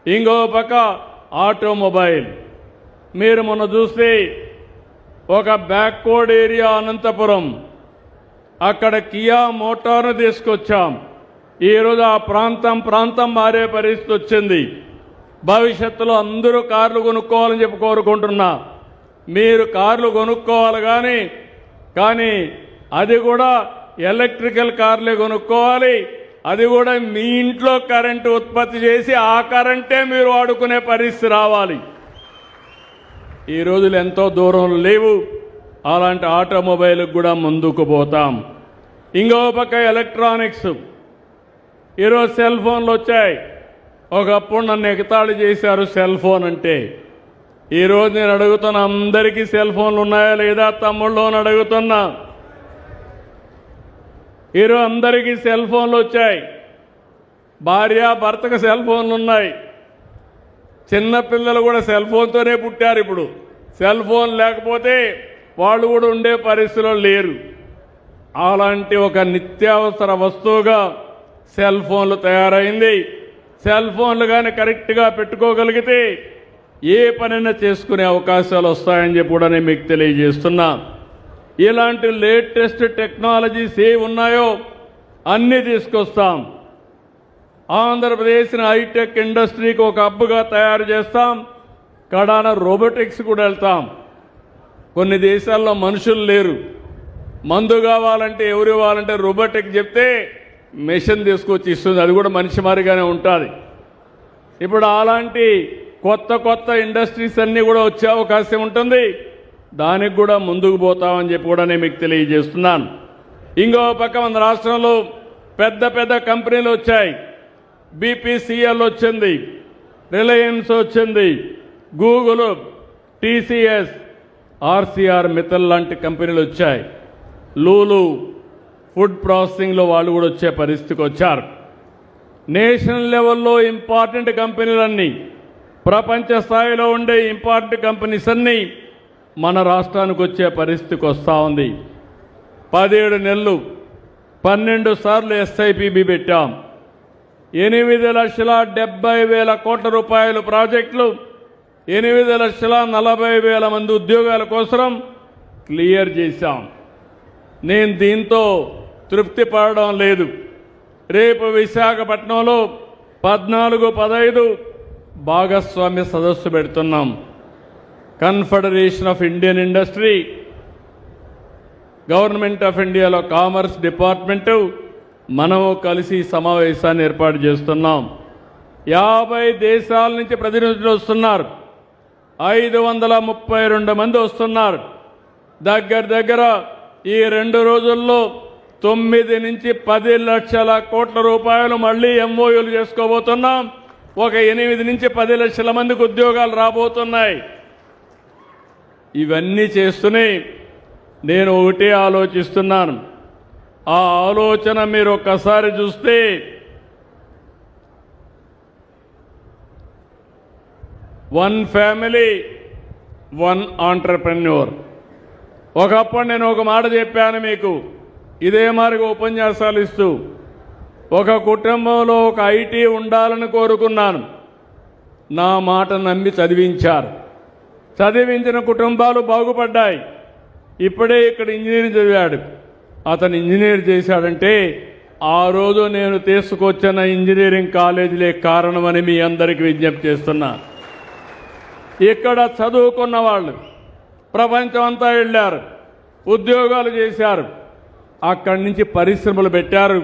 ఇంకో పక్క ఆటోమొబైల్. మీరు మొన్న చూస్తే ఒక బ్యాక్వర్డ్ ఏరియా అనంతపురం, అక్కడ కియా మోటార్ను తీసుకొచ్చాం. ఈరోజు ఆ ప్రాంతం మారే పరిస్థితి వచ్చింది. భవిష్యత్తులో అందరూ కార్లు కొనుక్కోవాలని చెప్పి కోరుకుంటున్నా. మీరు కార్లు కొనుక్కోవాలి కానీ అది కూడా ఎలక్ట్రికల్ కార్లే కొనుక్కోవాలి. అది కూడా మీ ఇంట్లో కరెంటు ఉత్పత్తి చేసి ఆ కరెంటే మీరు వాడుకునే పరిస్థితి రావాలి. ఈ రోజులు ఎంతో దూరం లేవు. అలాంటి ఆటోమొబైల్కి కూడా ముందుకు పోతాం. ఇంకో పక్క ఎలక్ట్రానిక్స్. ఈరోజు సెల్ ఫోన్లు వచ్చాయి. ఒకప్పుడు నన్ను ఎగతాళి చేశారు సెల్ ఫోన్ అంటే. ఈరోజు నేను అడుగుతున్నా, అందరికీ సెల్ ఫోన్లు ఉన్నాయా లేదా తమ్ముళ్ళు అని అడుగుతున్నా. ఈరోజు అందరికీ సెల్ ఫోన్లు వచ్చాయి. భార్య భర్తకు సెల్ ఫోన్లు ఉన్నాయి. చిన్నపిల్లలు కూడా సెల్ ఫోన్తోనే పుట్టారు. ఇప్పుడు సెల్ ఫోన్ లేకపోతే వాళ్ళు కూడా ఉండే పరిస్థితిలో లేరు. అలాంటి ఒక నిత్యావసర వస్తువుగా సెల్ ఫోన్లు తయారైంది. సెల్ ఫోన్లు కానీ కరెక్ట్గా పెట్టుకోగలిగితే ఏ పనైనా చేసుకునే అవకాశాలు వస్తాయని చెప్పి కూడా నేను మీకు తెలియజేస్తున్నా. ఇలాంటి లేటెస్ట్ టెక్నాలజీస్ ఏ ఉన్నాయో అన్నీ తీసుకొస్తాం. ఆంధ్రప్రదేశ్ని హైటెక్ ఇండస్ట్రీకి ఒక హబ్గా తయారు చేస్తాం. కడాన రోబోటిక్స్ కూడా వెళ్తాం. కొన్ని దేశాల్లో మనుషులు లేరు, మందు కావాలంటే ఎవరు ఇవ్వాలంటే రోబోటిక్ చెప్తే మెషిన్ తీసుకొచ్చి ఇస్తుంది. అది కూడా మనిషి మారిగానే ఉంటుంది. ఇప్పుడు అలాంటి కొత్త ఇండస్ట్రీస్ అన్నీ కూడా వచ్చే అవకాశం ఉంటుంది. దానికి కూడా ముందుకు పోతామని చెప్పి కూడా నేను మీకు తెలియజేస్తున్నాను. ఇంకో పక్క మన రాష్ట్రంలో పెద్ద కంపెనీలు వచ్చాయి. BPCL వచ్చింది, రిలయన్స్ వచ్చింది, గూగుల్, TCS, RCR మిత్తల్ లాంటి కంపెనీలు వచ్చాయి. లూలు ఫుడ్ ప్రాసెసింగ్లో వాళ్ళు కూడా వచ్చే పరిస్థితికి వచ్చారు. నేషనల్ లెవెల్లో ఇంపార్టెంట్ కంపెనీలన్నీ, ప్రపంచ స్థాయిలో ఉండే ఇంపార్టెంట్ కంపెనీస్ అన్నీ మన రాష్ట్రానికి వచ్చే పరిస్థితికి వస్తూ ఉంది. 17 నెలలు 12 సార్లు SIPB పెట్టాం. 8,70,000 కోట్ల రూపాయలు ప్రాజెక్టులు, 8,40,000 మంది ఉద్యోగాల కోసం క్లియర్ చేశాం. నేను దీంతో తృప్తి పడడం లేదు. రేపు విశాఖపట్నంలో 14-15 భాగస్వామ్య సదస్సు పెడుతున్నాం. Confederation of Indian industry, government of ఇండియాలో కామర్స్ డిపార్ట్మెంటు మనము కలిసి సమావేశాన్ని ఏర్పాటు చేస్తున్నాం. 50 దేశాల నుంచి ప్రతినిధులు వస్తున్నారు. 532 మంది వస్తున్నారు. దగ్గర ఈ 2 రోజుల్లో 9 నుంచి 10 లక్షల కోట్ల రూపాయలు మళ్ళీ MOUలు చేసుకోబోతున్నాం. ఒక 8 నుంచి 10 లక్షల మందికి ఉద్యోగాలు రాబోతున్నాయి. ఇవన్నీ చేస్తూనే నేను ఒకటే ఆలోచిస్తున్నాను. ఆ ఆలోచన మీరు ఒక్కసారి చూస్తే వన్ ఫ్యామిలీ వన్ ఆంటర్ప్రెన్యూర్. ఒకప్పుడు నేను ఒక మాట చెప్పాను మీకు, ఇదే మారిగా ఉపన్యాసాలు ఇస్తూ, ఒక కుటుంబంలో ఒక IT ఉండాలని కోరుకున్నాను. నా మాట నమ్మి చదివించారు. చదివించిన కుటుంబాలు బాగుపడ్డాయి. ఇప్పుడే ఇక్కడ ఇంజనీరింగ్ చదివాడు. అతను ఇంజనీర్ చేశాడంటే ఆ రోజు నేను తీసుకొచ్చిన ఇంజనీరింగ్ కాలేజీలే కారణమని మీ అందరికీ విజ్ఞప్తి చేస్తున్నా. ఇక్కడ చదువుకున్న వాళ్ళు ప్రపంచం అంతా వెళ్ళారు, ఉద్యోగాలు చేశారు, అక్కడి నుంచి పరిశ్రమలు పెట్టారు,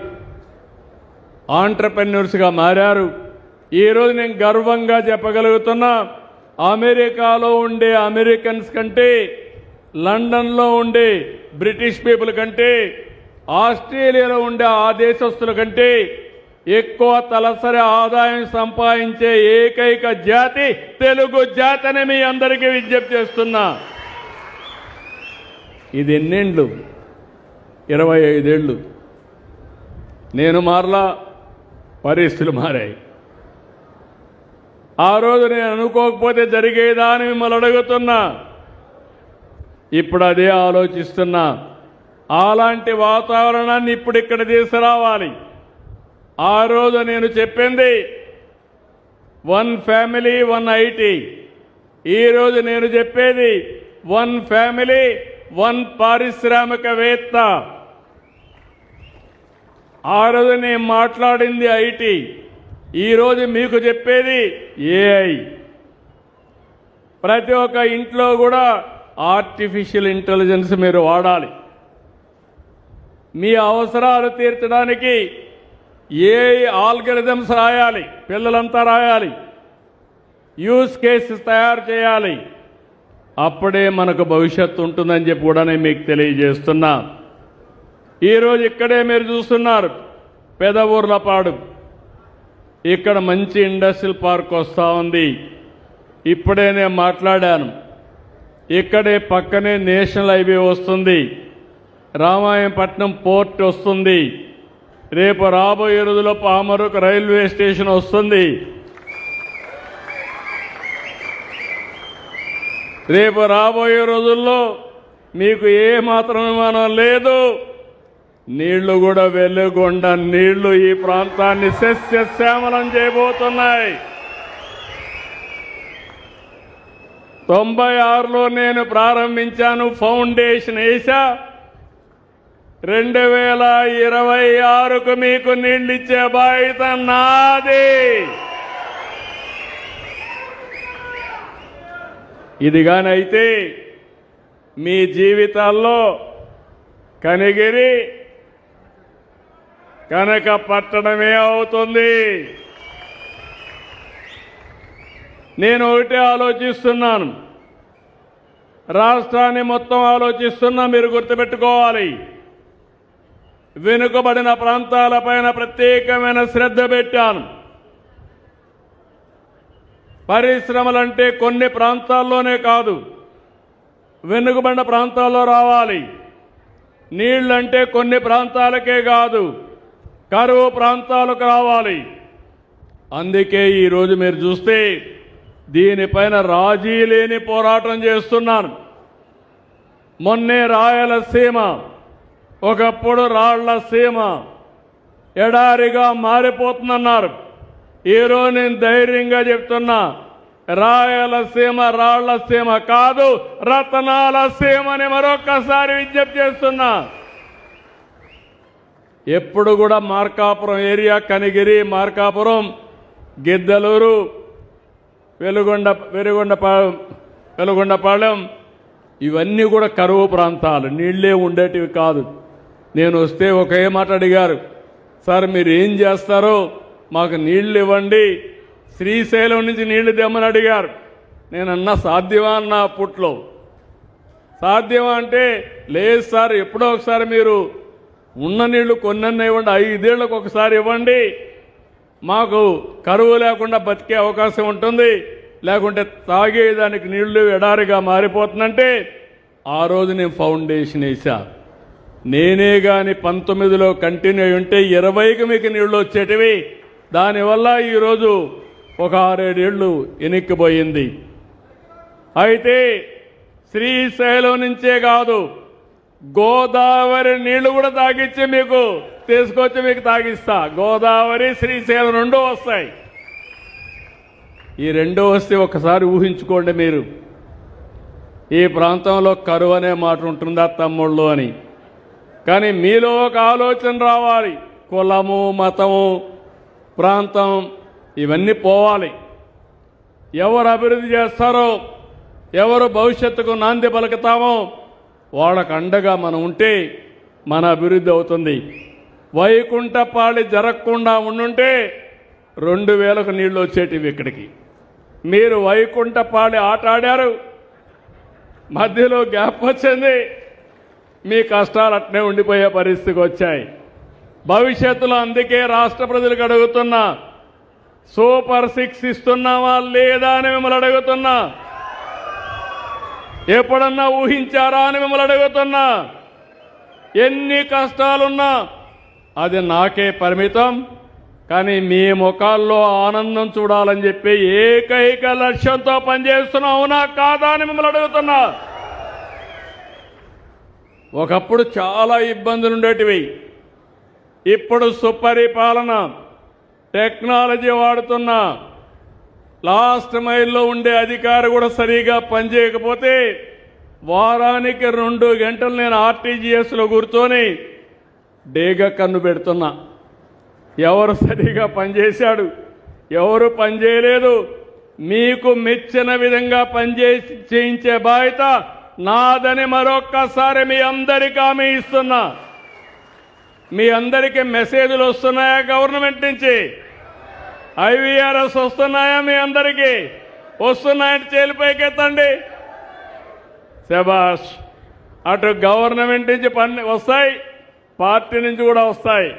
ఆంటర్ప్రెన్యూర్స్గా మారారు. ఈరోజు నేను గర్వంగా చెప్పగలుగుతున్నా, అమెరికాలో ఉండే అమెరికన్స్ కంటే, లండన్లో ఉండే బ్రిటిష్ పీపుల్ కంటే, ఆస్ట్రేలియాలో ఉండే ఆ దేశస్తుల కంటే ఎక్కువ తలసరి ఆదాయం సంపాదించే ఏకైక జాతి తెలుగు జాతి అని మీ అందరికీ విజ్ఞప్తి చేస్తున్నా. ఇది ఎన్నేండ్లు? 25 ఏళ్ళు. నేను మారలా, పరిస్థితులు మారాయి. ఆ రోజు నేను అనుకోకపోతే జరిగేదా అని మిమ్మల్ని అడుగుతున్నా. ఇప్పుడు అదే ఆలోచిస్తున్నా. అలాంటి వాతావరణాన్ని ఇప్పుడు ఇక్కడ తీసుకురావాలి. ఆ రోజు నేను చెప్పింది వన్ ఫ్యామిలీ వన్ IT. ఈరోజు నేను చెప్పేది వన్ ఫ్యామిలీ వన్ పారిశ్రామికవేత్త. ఆ రోజు నేను మాట్లాడింది IT. ఈరోజు మీకు చెప్పేది AI. ప్రతి ఒక్క ఇంట్లో కూడా ఆర్టిఫిషియల్ ఇంటెలిజెన్స్ మీరు వాడాలి. మీ అవసరాలు తీర్చడానికి AI ఆల్గరిథమ్స్ రాయాలి, పిల్లలంతా రాయాలి, యూజ్ కేసెస్ తయారు చేయాలి. అప్పుడే మనకు భవిష్యత్తు ఉంటుందని చెప్పి కూడా నేను మీకు తెలియజేస్తున్నా. ఈరోజు ఇక్కడే మీరు చూస్తున్నారు పెదవుర్లపాడు, ఇక్కడ మంచి ఇండస్ట్రియల్ పార్క్ వస్తూ ఉంది. ఇప్పుడే నేను మాట్లాడాను, ఇక్కడే పక్కనే నేషనల్ హైవే వస్తుంది, రామాయణపట్నం పోర్ట్ వస్తుంది, రేపు రాబోయే రోజుల్లో పామరుకు రైల్వే స్టేషన్ వస్తుంది, రేపు రాబోయే రోజుల్లో మీకు ఏ మాత్రం అనుమానం లేదు, నీళ్లు కూడా వెలుగొండ నీళ్లు ఈ ప్రాంతాన్ని సస్యశ్యామలం చేయబోతున్నాయి. 96లో నేను ప్రారంభించాను, ఫౌండేషన్ వేసా. 2026కు మీకు నీళ్లు ఇచ్చే బాధ్యత నాది. ఇది కానీ అయితే మీ జీవితాల్లో కనిగిరి కనుక పట్టణమే అవుతుంది. నేను ఒకటే ఆలోచిస్తున్నాను, రాష్ట్రాన్ని మొత్తం ఆలోచిస్తున్నా. మీరు గుర్తుపెట్టుకోవాలి, వెనుకబడిన ప్రాంతాలపైన ప్రత్యేకమైన శ్రద్ధ పెట్టాను. పరిశ్రమలంటే కొన్ని ప్రాంతాల్లోనే కాదు, వెనుకబడిన ప్రాంతాల్లో రావాలి. నీళ్ళంటే కొన్ని ప్రాంతాలకే కాదు, కరువు ప్రాంతాలకు రావాలి. అందుకే ఈరోజు మీరు చూస్తే దీనిపైన రాజీ లేని పోరాటం చేస్తున్నాను. మొన్నే రాయలసీమ, ఒకప్పుడు రాళ్ల సీమ ఎడారిగా మారిపోతుందన్నారు. ఈరోజు నేను ధైర్యంగా చెప్తున్నా, రాయలసీమ రాళ్ల సీమ కాదు, రతనాల సీమని మరొక్కసారి విజ్ఞప్తి చేస్తున్నా. ఎప్పుడు కూడా మార్కాపురం ఏరియా, కనిగిరి, మార్కాపురం, గిద్దలూరు, వెలుగొండపాలెం ఇవన్నీ కూడా కరువు ప్రాంతాలు, నీళ్ళే ఉండేటివి కాదు. నేను వస్తే ఒకే మాట అడిగారు, సార్ మీరు ఏం చేస్తారో మాకు నీళ్లు ఇవ్వండి, శ్రీశైలం నుంచి నీళ్లు తెమ్మని అడిగారు. నేనన్నా సాధ్యమా అన్న అప్పట్లో. సాధ్యమా అంటే లేదు సార్, ఎప్పుడో ఒకసారి మీరు ఉన్న నీళ్లు కొన్నన్నా ఇవ్వండి, 5 ఏళ్లకు ఒకసారి ఇవ్వండి, మాకు కరువు లేకుండా బతికే అవకాశం ఉంటుంది, లేకుంటే తాగేదానికి నీళ్లు ఎడారిగా మారిపోతుందంటే ఆ రోజు నేను ఫౌండేషన్ వేసా. నేనే గాని 19లో కంటిన్యూ అయి ఉంటే 20కి మీకు నీళ్లు వచ్చేటివి. దానివల్ల ఈరోజు ఒక 6-7 ఏళ్ళు ఎనిక్కిపోయింది. అయితే శ్రీశైలం నుంచే కాదు, గోదావరి నీళ్లు కూడా తాగిచ్చి మీకు తీసుకొచ్చి మీకు తాగిస్తా. గోదావరి, శ్రీశైలం 2 వస్తాయి. ఈ 2 వస్తే ఒకసారి ఊహించుకోండి మీరు, ఈ ప్రాంతంలో కరువు అనే మాట ఉంటుందా తమ్ముళ్ళు అని. కానీ మీలో ఒక ఆలోచన రావాలి, కులము, మతము, ప్రాంతం ఇవన్నీ పోవాలి. ఎవరు అభివృద్ధి చేస్తారో, ఎవరు భవిష్యత్తుకు నాంది పలుకుతామో వాళ్ళకు అండగా మనం ఉంటే మన అభివృద్ధి అవుతుంది. వైకుంఠపాళి జరగకుండా ఉండుంటే 2000కు నీళ్లు వచ్చేటివి ఇక్కడికి. మీరు వైకుంఠపాళి ఆట ఆడారు, మధ్యలో గ్యాప్ వచ్చింది, మీ కష్టాలు అట్నే ఉండిపోయే పరిస్థితికి వచ్చాయి. భవిష్యత్తులో అందుకే రాష్ట్ర ప్రజలకు అడుగుతున్నా, సూపర్ 6 ఇస్తున్నావా లేదా అని మిమ్మల్ని అడుగుతున్నా. ఎప్పుడన్నా ఊహించారా అని మిమ్మల్ని అడుగుతున్నా. ఎన్ని కష్టాలున్నా అది నాకే పరిమితం, కానీ మీ ముఖాల్లో ఆనందం చూడాలని చెప్పి ఏకైక లక్ష్యంతో పనిచేస్తున్నాం. అవునా కాదా అని మిమ్మల్ని అడుగుతున్నా. ఒకప్పుడు చాలా ఇబ్బందులు ఉండేటివి, ఇప్పుడు సుపరిపాలన, టెక్నాలజీ వాడుతున్నా. లాస్ట్ మైల్లో ఉండే అధికారి కూడా సరిగా పనిచేయకపోతే వారానికి 2 గంటలు నేను ఆర్టీజీఎస్లో కూర్చొని డేగా కన్ను పెడుతున్నా. ఎవరు సరిగా పనిచేశాడు, ఎవరు పనిచేయలేదు, మీకు మెచ్చిన విధంగా చేయించే బాధ్యత నాదని మరొక్కసారి మీ అందరికీ హామీ ఇస్తున్నా. మీ అందరికీ మెసేజ్లు వస్తున్నాయా గవర్నమెంట్ నుంచి? IVRS వస్తున్నాయా? మీ అందరికీ వస్తున్నాయంటే చేలిపైకెత్తండి. శబాష్. అటు గవర్నమెంట్ నుంచి పని వస్తాయి, పార్టీ నుంచి కూడా వస్తాయి.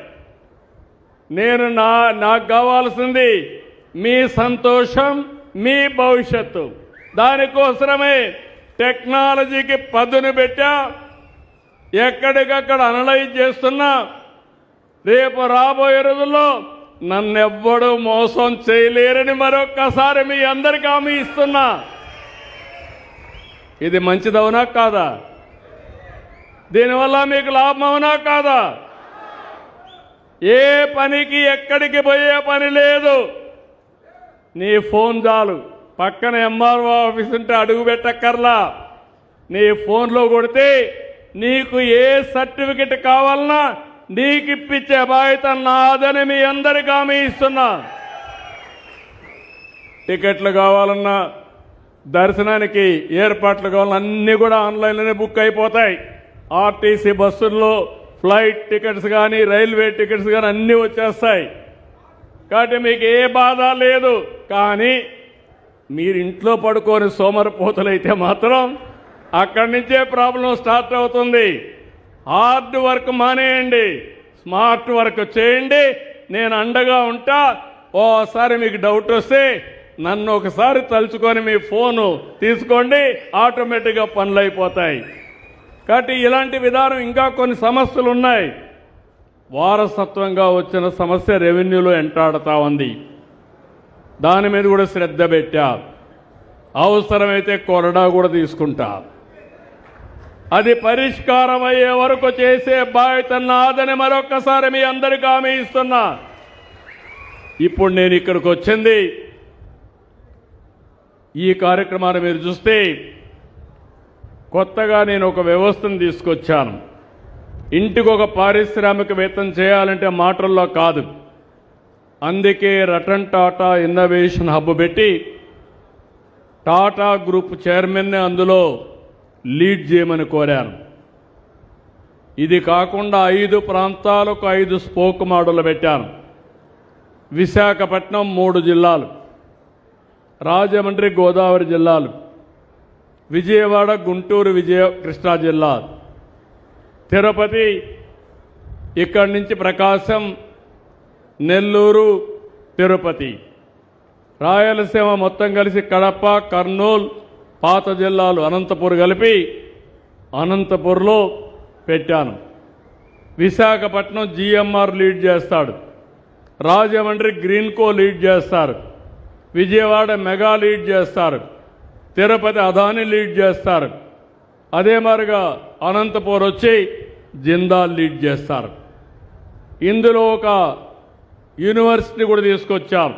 నేను నాకు కావాల్సింది మీ సంతోషం, మీ భవిష్యత్తు. దానికోసమే టెక్నాలజీకి పదును పెట్టా, ఎక్కడికక్కడ అనలైజ్ చేస్తున్నా. రేపు రాబోయే రోజుల్లో నన్నెవ్వడూ మోసం చేయలేరని మరొక్కసారి మీ అందరికీ హామీ ఇస్తున్నా. ఇది మంచిదవునా కాదా? దీనివల్ల మీకు లాభం అవునా కాదా? ఏ పనికి ఎక్కడికి పోయే పని లేదు. నీ ఫోన్ చాలు, పక్కన MRO ఆఫీస్ ఉంటే అడుగు పెట్టక్కర్లా. నీ ఫోన్లో కొడితే నీకు ఏ సర్టిఫికెట్ కావాలన్నా నీకు ఇప్పించే బాధ్యత నాదని మీ అందరికీ హామీ ఇస్తున్నా. టికెట్లు కావాలన్నా, దర్శనానికి ఏర్పాట్లు కావాలన్నా అన్నీ కూడా ఆన్లైన్లోనే బుక్ అయిపోతాయి. ఆర్టీసీ బస్సుల్లో ఫ్లైట్ టికెట్స్ కానీ రైల్వే టికెట్స్ కానీ అన్నీ వచ్చేస్తాయి. కాబట్టి మీకు ఏ బాధ లేదు. కానీ మీరు ఇంట్లో పడుకొని సోమరిపోతులైతే మాత్రం అక్కడి నుంచే ప్రాబ్లం స్టార్ట్ అవుతుంది. హార్డ్ వర్క్ మానేయండి, స్మార్ట్ వర్క్ చేయండి. నేను అండగా ఉంటా. ఓసారి మీకు డౌట్ వస్తే నన్ను ఒకసారి తలుచుకొని మీ ఫోను తీసుకోండి, ఆటోమేటిక్గా పనులు అయిపోతాయి. కాబట్టి ఇలాంటి విధానం ఇంకా కొన్ని సమస్యలు ఉన్నాయి. వారసత్వంగా వచ్చిన సమస్య రెవెన్యూలో ఎంటాడుతూ ఉంది. దాని మీద కూడా శ్రద్ధ పెట్టారు. అవసరమైతే కొరడా కూడా తీసుకుంటా. అది పరిష్కారం అయ్యే వరకు చేసే బాధ్యత నాదని మరొక్కసారి మీ అందరికీ హామీ ఇస్తున్నా. ఇప్పుడు నేను ఇక్కడికి వచ్చింది, ఈ కార్యక్రమాన్ని మీరు చూస్తే కొత్తగా నేను ఒక వ్యవస్థను తీసుకొచ్చాను. ఇంటికి ఒక పారిశ్రామికవేత్తను చేయాలంటే మాటల్లో కాదు. అందుకే రతన్ టాటా ఇన్నోవేషన్ హబ్ పెట్టి టాటా గ్రూప్ చైర్మన్ని అందులో లీడ్ చేయమని కోరాను. ఇది కాకుండా 5 ప్రాంతాలకు 5 స్పోక్ మోడళ్లు పెట్టాను. విశాఖపట్నం 3 జిల్లాలు, రాజమండ్రి గోదావరి జిల్లాలు, విజయవాడ గుంటూరు కృష్ణా జిల్లా, తిరుపతి, ఇక్కడి నుంచి ప్రకాశం, నెల్లూరు, తిరుపతి, రాయలసీమ మొత్తం కలిసి కడప, కర్నూలు, పాత జిల్లాలు అనంతపూర్ కలిపి అనంతపూర్లో పెట్టాను. విశాఖపట్నం జిఎంఆర్ లీడ్ చేస్తాడు, రాజమండ్రి గ్రీన్కో లీడ్ చేస్తారు, విజయవాడ మెగా లీడ్ చేస్తారు, తిరుపతి అదాని లీడ్ చేస్తారు. అదే మాదిరిగా అనంతపూర్ వచ్చి జిందాల్ లీడ్ చేస్తారు. ఇందులో ఒక యూనివర్సిటీ కూడా తీసుకొచ్చాను.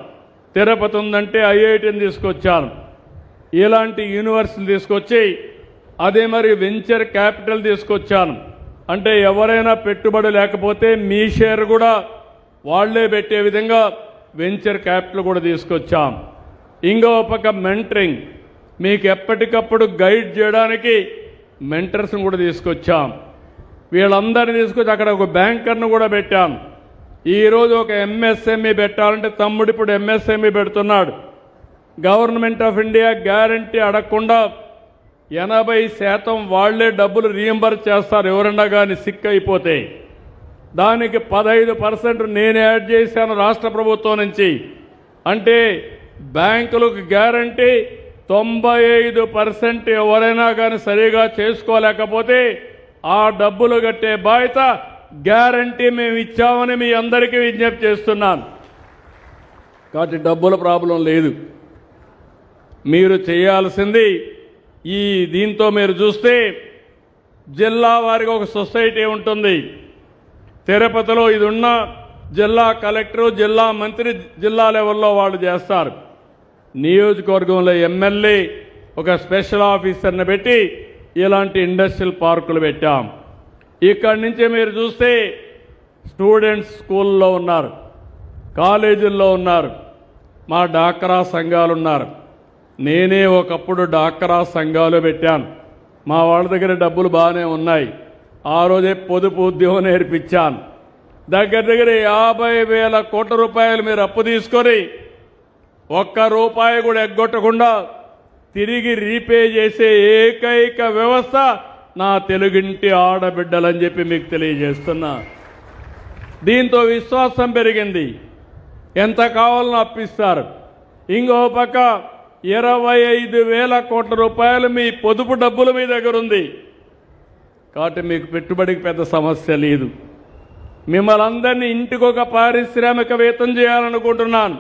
తిరుపతి ఉందంటే ఐఐటిని తీసుకొచ్చాను. ఇలాంటి యూనివర్సిటీలు తీసుకొచ్చి అదే మరి వెంచర్ క్యాపిటల్ తీసుకొచ్చాను. అంటే ఎవరైనా పెట్టుబడి లేకపోతే మీ షేర్ కూడా వాళ్లే పెట్టే విధంగా వెంచర్ క్యాపిటల్ కూడా తీసుకొచ్చాం. ఇంకో పక్క మెంటరింగ్, మీకు ఎప్పటికప్పుడు గైడ్ చేయడానికి మెంటర్స్ని కూడా తీసుకొచ్చాం. వీళ్ళందరినీ తీసుకొచ్చి అక్కడ ఒక బ్యాంకర్ను కూడా పెట్టాం. ఈరోజు ఒక ఎంఎస్ఎంఈ పెట్టాలంటే తమ్ముడు ఇప్పుడు ఎంఎస్ఎంఈ పెడుతున్నాడు. గవర్నమెంట్ ఆఫ్ ఇండియా గ్యారంటీ అడగకుండా 80% వాళ్లే డబ్బులు రీఎంబర్స్ చేస్తారు ఎవరన్నా కానీ సిక్ అయిపోతే. దానికి 15% నేను యాడ్ చేశాను రాష్ట్ర ప్రభుత్వం నుంచి. అంటే బ్యాంకులకు గ్యారంటీ 95% ఎవరైనా కానీ సరిగా చేసుకోలేకపోతే ఆ డబ్బులు కట్టే బాధ్యత గ్యారంటీ మేము ఇచ్చామని మీ అందరికీ విజ్ఞప్తి చేస్తున్నాను. కాబట్టి డబ్బుల ప్రాబ్లం లేదు. మీరు చేయాల్సింది దీంతో మీరు చూస్తే జిల్లా వారికి ఒక సొసైటీ ఉంటుంది. తిరుపతిలో ఇది ఉన్న జిల్లా కలెక్టరు, జిల్లా మంత్రి జిల్లా లెవెల్లో వాళ్ళు చేస్తారు. నియోజకవర్గంలో ఎమ్మెల్యే ఒక స్పెషల్ ఆఫీసర్ని పెట్టి ఇలాంటి ఇండస్ట్రియల్ పార్కులు పెట్టాం. ఇక్కడి నుంచి మీరు చూస్తే స్టూడెంట్స్ స్కూల్లో ఉన్నారు, కాలేజీల్లో ఉన్నారు, మా డాక్రా సంఘాలు ఉన్నారు. నేనే ఒకప్పుడు డాక్రా సంఘాలు పెట్టాను. మా వాళ్ళ దగ్గర డబ్బులు బాగానే ఉన్నాయి. ఆ రోజే పొదుపు ఉద్యోగం నేర్పించాను. దగ్గర 50,000 కోట్ల రూపాయలు మీరు అప్పు తీసుకొని ₹1 కూడా ఎగ్గొట్టకుండా తిరిగి రీపే చేసే ఏకైక వ్యవస్థ నా తెలుగింటి ఆడబిడ్డలని చెప్పి మీకు తెలియజేస్తున్నా. దీంతో విశ్వాసం పెరిగింది. ఎంత కావాలనో అప్పిస్తారు. ఇంకో పక్క 25,000 కోట్ల రూపాయలు మీ పొదుపు డబ్బులు మీ దగ్గర ఉంది. కాబట్టి మీకు పెట్టుబడికి పెద్ద సమస్య లేదు. మిమ్మల్ని అందరినీ ఇంటికి ఒక పారిశ్రామికవేత్తం చేయాలనుకుంటున్నాను.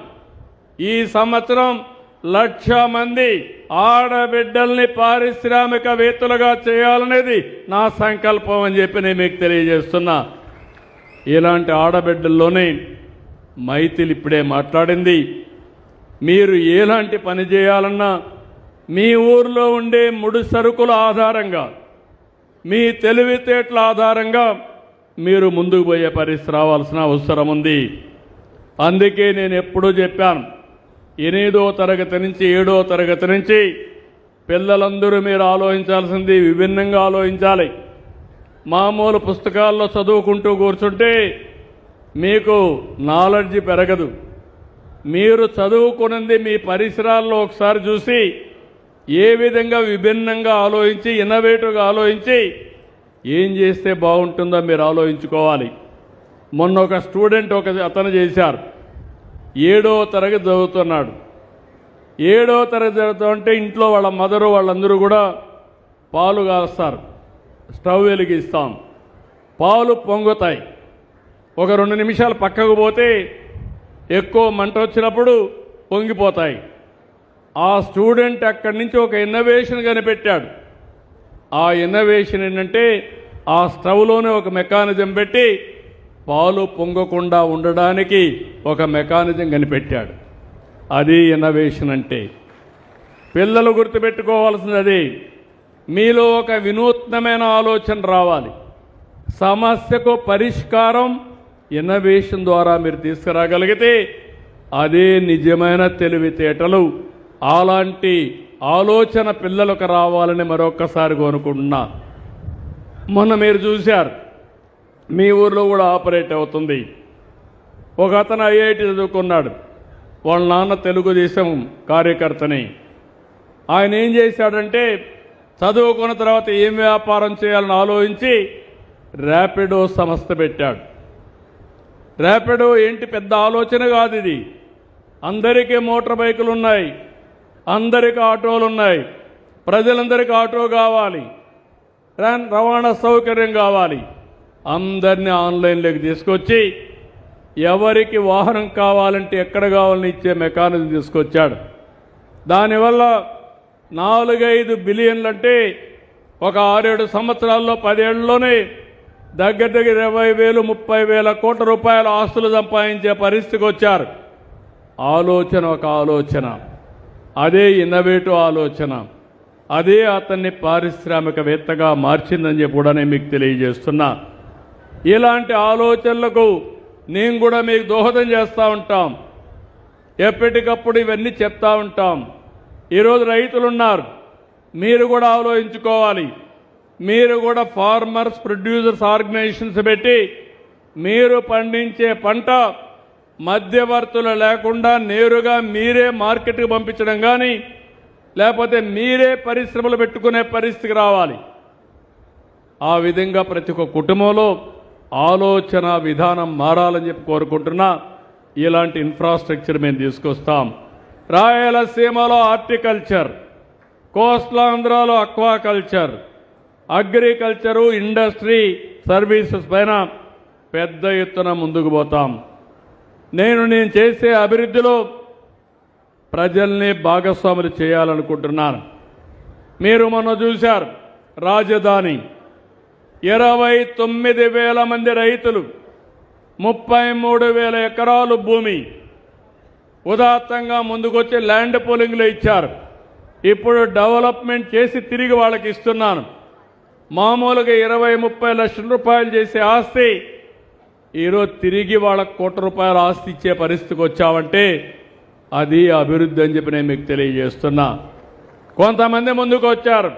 ఈ సంవత్సరం 1,00,000 మంది ఆడబిడ్డల్ని పారిశ్రామికవేత్తలుగా చేయాలనేది నా సంకల్పం అని చెప్పి నేను మీకు తెలియజేస్తున్నా. ఇలాంటి ఆడబిడ్డల్లోనే మైథిలి ఇప్పుడే మాట్లాడింది. మీరు ఎలాంటి పని చేయాలన్నా మీ ఊర్లో ఉండే ముడి సరుకుల ఆధారంగా, మీ తెలివితేటల ఆధారంగా మీరు ముందుకు పోయే పరిస్థితి రావాల్సిన అవసరం ఉంది. అందుకే నేను ఎప్పుడూ చెప్పాను, 8వ తరగతి నుంచి 7వ తరగతి నుంచి పిల్లలందరూ మీరు ఆలోచించాల్సింది విభిన్నంగా ఆలోచించాలి. మామూలు పుస్తకాల్లో చదువుకుంటూ కూర్చుంటే మీకు నాలెడ్జ్ పెరగదు. మీరు చదువుకున్నది మీ పరిసరాల్లో ఒకసారి చూసి ఏ విధంగా విభిన్నంగా ఆలోచించి ఇన్నోవేటివ్గా ఆలోచించి ఏం చేస్తే బాగుంటుందో మీరు ఆలోచించుకోవాలి. మొన్న ఒక స్టూడెంట్ అతను చేశారు. 7వ తరగతి చదువుతున్నాడు. 7వ తరగతి చదువుతుంటే ఇంట్లో వాళ్ళ మదరు వాళ్ళందరూ కూడా పాలు కాస్తారు. స్టవ్ వెలిగిస్తాం, పాలు పొంగుతాయి. ఒక 2 నిమిషాలు పక్కకు పోతే ఎక్కువ మంట వచ్చినప్పుడు పొంగిపోతాయి. ఆ స్టూడెంట్ అక్కడి నుంచి ఒక ఇన్నోవేషన్ కనిపెట్టాడు. ఆ ఇన్నోవేషన్ ఏంటంటే ఆ స్టవ్లోనే ఒక మెకానిజం పెట్టి పాలు పొంగకుండా ఉండడానికి ఒక మెకానిజం కనిపెట్టాడు. అది ఇన్నోవేషన్ అంటే. పిల్లలు గుర్తుపెట్టుకోవాల్సింది అది. మీలో ఒక వినూత్నమైన ఆలోచన రావాలి. సమస్యకు పరిష్కారం ఇన్నోవేషన్ ద్వారా మీరు తీసుకురాగలిగితే అదే నిజమైన తెలివితేటలు. అలాంటి ఆలోచన పిల్లలకు రావాలని మరొక్కసారి కోరుకుంటున్నా. మొన్న మీరు చూశారు, మీ ఊర్లో కూడా ఆపరేట్ అవుతుంది. ఒక అతను ఐఐటి చదువుకున్నాడు. వాళ్ళ నాన్న తెలుగుదేశం కార్యకర్తని. ఆయన ఏం చేశాడంటే చదువుకున్న తర్వాత ఏం వ్యాపారం చేయాలని ఆలోచించి ర్యాపిడో సంస్థ పెట్టాడు. ర్యాపిడో ఏంటి పెద్ద ఆలోచన కాదు ఇది. అందరికీ మోటార్ బైకులు ఉన్నాయి, అందరికీ ఆటోలు ఉన్నాయి, ప్రజలందరికీ ఆటో కావాలి, రవాణా సౌకర్యం కావాలి. అందరినీ ఆన్లైన్లోకి తీసుకొచ్చి ఎవరికి వాహనం కావాలంటే ఎక్కడ కావాలని ఇచ్చే మెకానిజం తీసుకొచ్చాడు. దానివల్ల 4-5 బిలియన్లు అంటే ఒక 6-7 సంవత్సరాల్లో 10 ఏళ్లలోనే దగ్గర 20,000-30,000 కోట్ల రూపాయల ఆస్తులు సంపాదించే పరిస్థితికి వచ్చారు. ఆలోచన ఒక ఆలోచన, అదే ఇన్నోవేటివ్ ఆలోచన, అదే అతన్ని పారిశ్రామికవేత్తగా మార్చిందని చెప్పి కూడా నేను మీకు తెలియజేస్తున్నా. ఇలాంటి ఆలోచనలకు నేను కూడా మీకు దోహదం చేస్తూ ఉంటాం. ఎప్పటికప్పుడు ఇవన్నీ చెప్తా ఉంటాం. ఈరోజు రైతులు ఉన్నారు, మీరు కూడా ఆలోచించుకోవాలి. మీరు కూడా ఫార్మర్స్ ప్రొడ్యూసర్స్ ఆర్గనైజేషన్స్ పెట్టి మీరు పండించే పంట మధ్యవర్తులు లేకుండా నేరుగా మీరే మార్కెట్కి పంపించడం కానీ లేకపోతే మీరే పరిశ్రమలు పెట్టుకునే పరిస్థితికి రావాలి. ఆ విధంగా ప్రతి ఒక్క కుటుంబంలో ఆలోచన విధానం మారాలని చెప్పి కోరుకుంటున్నా. ఇలాంటి ఇన్ఫ్రాస్ట్రక్చర్ మేము తీసుకొస్తాం. రాయలసీమలో హార్టికల్చర్, కోస్ట్లాంధ్రాలో అక్వాకల్చర్, అగ్రికల్చరు, ఇండస్ట్రీ, సర్వీసెస్ పైన పెద్ద ఎత్తున ముందుకు పోతాం. నేను చేసే అభివృద్ధిలో ప్రజల్ని భాగస్వాములు చేయాలనుకుంటున్నాను. మీరు మొన్న చూశారు, రాజధాని 29,000 మంది రైతులు, 33,000 ఎకరాలు భూమి ఉదాత్తంగా ముందుకొచ్చి ల్యాండ్ పూలింగ్లో ఇచ్చారు. ఇప్పుడు డెవలప్మెంట్ చేసి తిరిగి వాళ్ళకి ఇస్తున్నాను. మామూలుగా 20-30 లక్షల రూపాయలు చేసే ఆస్తి ఈరోజు తిరిగి వాళ్ళకు ₹1,00,00,000 ఆస్తి ఇచ్చే పరిస్థితికి వచ్చామంటే అది అభివృద్ధి అని చెప్పి నేను మీకు తెలియజేస్తున్నా. కొంతమంది ముందుకు వచ్చారు.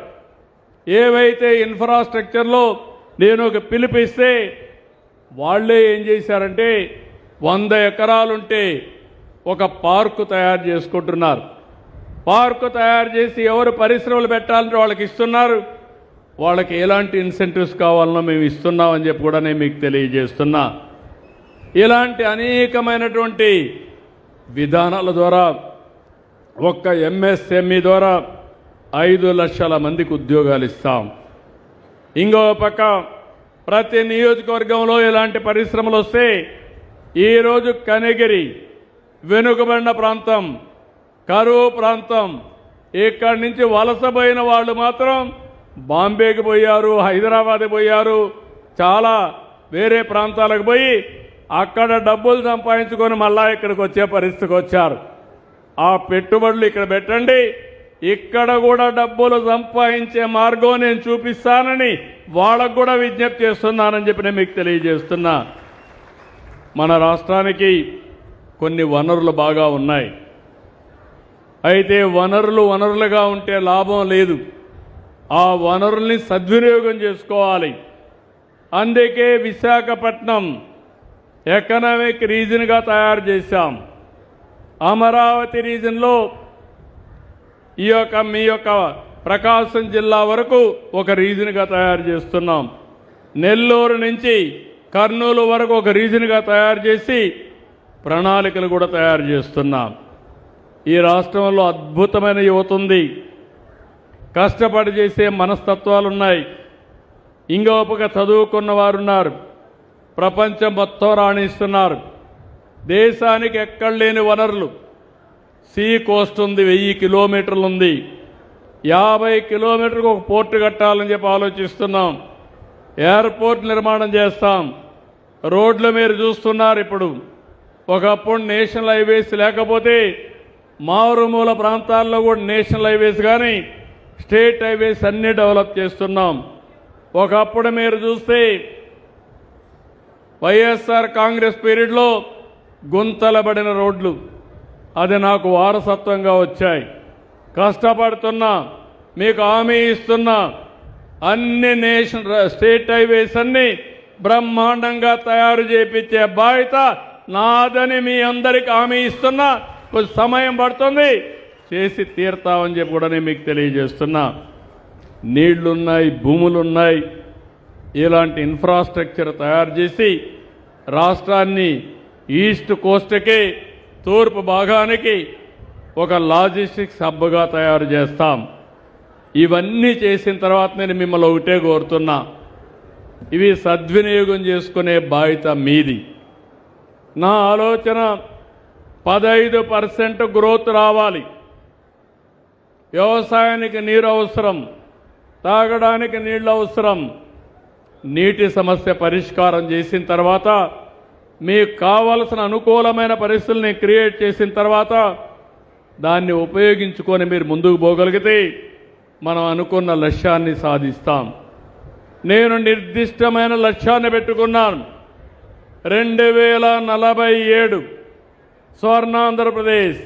ఏవైతే ఇన్ఫ్రాస్ట్రక్చర్లో నేను ఒక పిలిపిస్తే వాళ్ళే ఏం చేశారంటే 100 ఎకరాలుంటే ఒక పార్కు తయారు చేసుకుంటున్నారు. పార్కు తయారు చేసి ఎవరు పరిశ్రమలు పెట్టాలంటే వాళ్ళకి ఇస్తున్నారు. వాళ్ళకి ఎలాంటి ఇన్సెంటివ్స్ కావాలనో మేము ఇస్తున్నామని చెప్పి కూడా నేను మీకు తెలియజేస్తున్నా. ఇలాంటి అనేకమైనటువంటి విధానాల ద్వారా ఒక్క ఎంఎస్ఎంఈ ద్వారా 5 లక్షల మందికి ఉద్యోగాలు ఇస్తాం. ఇంకో పక్క ప్రతి నియోజకవర్గంలో ఇలాంటి పరిశ్రమలు వస్తే ఈరోజు కనిగిరి వెనుకబడిన ప్రాంతం, కరువు ప్రాంతం, ఇక్కడి నుంచి వలసపోయిన వాళ్ళు మాత్రం బాంబేకి పోయారు, హైదరాబాద్ పోయారు, చాలా వేరే ప్రాంతాలకు పోయి అక్కడ డబ్బులు సంపాదించుకొని మళ్ళా ఇక్కడికి వచ్చే పరిస్థితికి వచ్చారు. ఆ పెట్టుబడులు ఇక్కడ పెట్టండి, ఇక్కడ కూడా డబ్బులు సంపాదించే మార్గం నేను చూపిస్తానని వాళ్ళకు కూడా విజ్ఞప్తి చేస్తున్నానని చెప్పి నేను మీకు తెలియజేస్తున్నా. మన రాష్ట్రానికి కొన్ని వనరులు బాగా ఉన్నాయి. అయితే వనరులుగా ఉంటే లాభం లేదు. ఆ వనరుల్ని సద్వినియోగం చేసుకోవాలి. అందుకే విశాఖపట్నం ఎకనామిక్ రీజన్గా తయారు చేశాం. అమరావతి రీజన్లో మీ యొక్క ప్రకాశం జిల్లా వరకు ఒక రీజన్గా తయారు చేస్తున్నాం. నెల్లూరు నుంచి కర్నూలు వరకు ఒక రీజన్గా తయారు చేసి ప్రణాళికలు కూడా తయారు చేస్తున్నాం. ఈ రాష్ట్రంలో అద్భుతమైన యువత ఉంది. కష్టపడి చేసే మనస్తత్వాలున్నాయి. ఇంకోపక చదువుకున్న వారు ఉన్నారు. ప్రపంచం మొత్తం రాణిస్తున్నారు. దేశానికి ఎక్కడ లేని వనరులు. సీ కోస్ట్ ఉంది, 1000 కిలోమీటర్లు ఉంది. 50 కిలోమీటర్లకు ఒక పోర్టు కట్టాలని చెప్పి ఆలోచిస్తున్నాం. ఎయిర్పోర్ట్ నిర్మాణం చేస్తాం. రోడ్లు మీరు చూస్తున్నారు. ఇప్పుడు ఒకప్పుడు నేషనల్ హైవేస్ లేకపోతే మారుమూల ప్రాంతాల్లో కూడా నేషనల్ హైవేస్ కానీ స్టేట్ హైవేస్ అన్నీ డెవలప్ చేస్తున్నాం. ఒకప్పుడు మీరు చూస్తే వైఎస్ఆర్ కాంగ్రెస్ పీరియడ్లో గుంతలబడిన రోడ్లు, అది నాకు వారసత్వంగా వచ్చాయి. కష్టపడుతున్నా, మీకు హామీ ఇస్తున్నా, అన్ని స్టేట్ హైవేస్ అన్ని బ్రహ్మాండంగా తయారు చేయించే బాధ్యత నాదని మీ అందరికి హామీ ఇస్తున్నా. కొంచెం సమయం పడుతుంది, చేసి తీరుతామని చెప్పి కూడా నేను మీకు తెలియజేస్తున్నా. నీళ్లున్నాయి, భూములున్నాయి. ఇలాంటి ఇన్ఫ్రాస్ట్రక్చర్ తయారు చేసి రాష్ట్రాన్ని ఈస్ట్ కోస్ట్కి, తూర్పు భాగానికి ఒక లాజిస్టిక్స్ హబ్గా తయారు చేస్తాం. ఇవన్నీ చేసిన తర్వాత నేను మిమ్మల్ని ఒకటే కోరుతున్నా, ఇవి సద్వినియోగం చేసుకునే బాధ్యత మీది. నా ఆలోచన 15% గ్రోత్ రావాలి. వ్యవసాయానికి నీరు అవసరం, తాగడానికి నీళ్లు అవసరం. నీటి సమస్య పరిష్కారం చేసిన తర్వాత, మీకు కావలసిన అనుకూలమైన పరిస్థితుల్ని క్రియేట్ చేసిన తర్వాత దాన్ని ఉపయోగించుకొని మీరు ముందుకు పోగలిగితే మనం అనుకున్న లక్ష్యాన్ని సాధిస్తాం. నేను నిర్దిష్టమైన లక్ష్యాన్ని పెట్టుకున్నాను. 2047 స్వర్ణాంధ్రప్రదేశ్.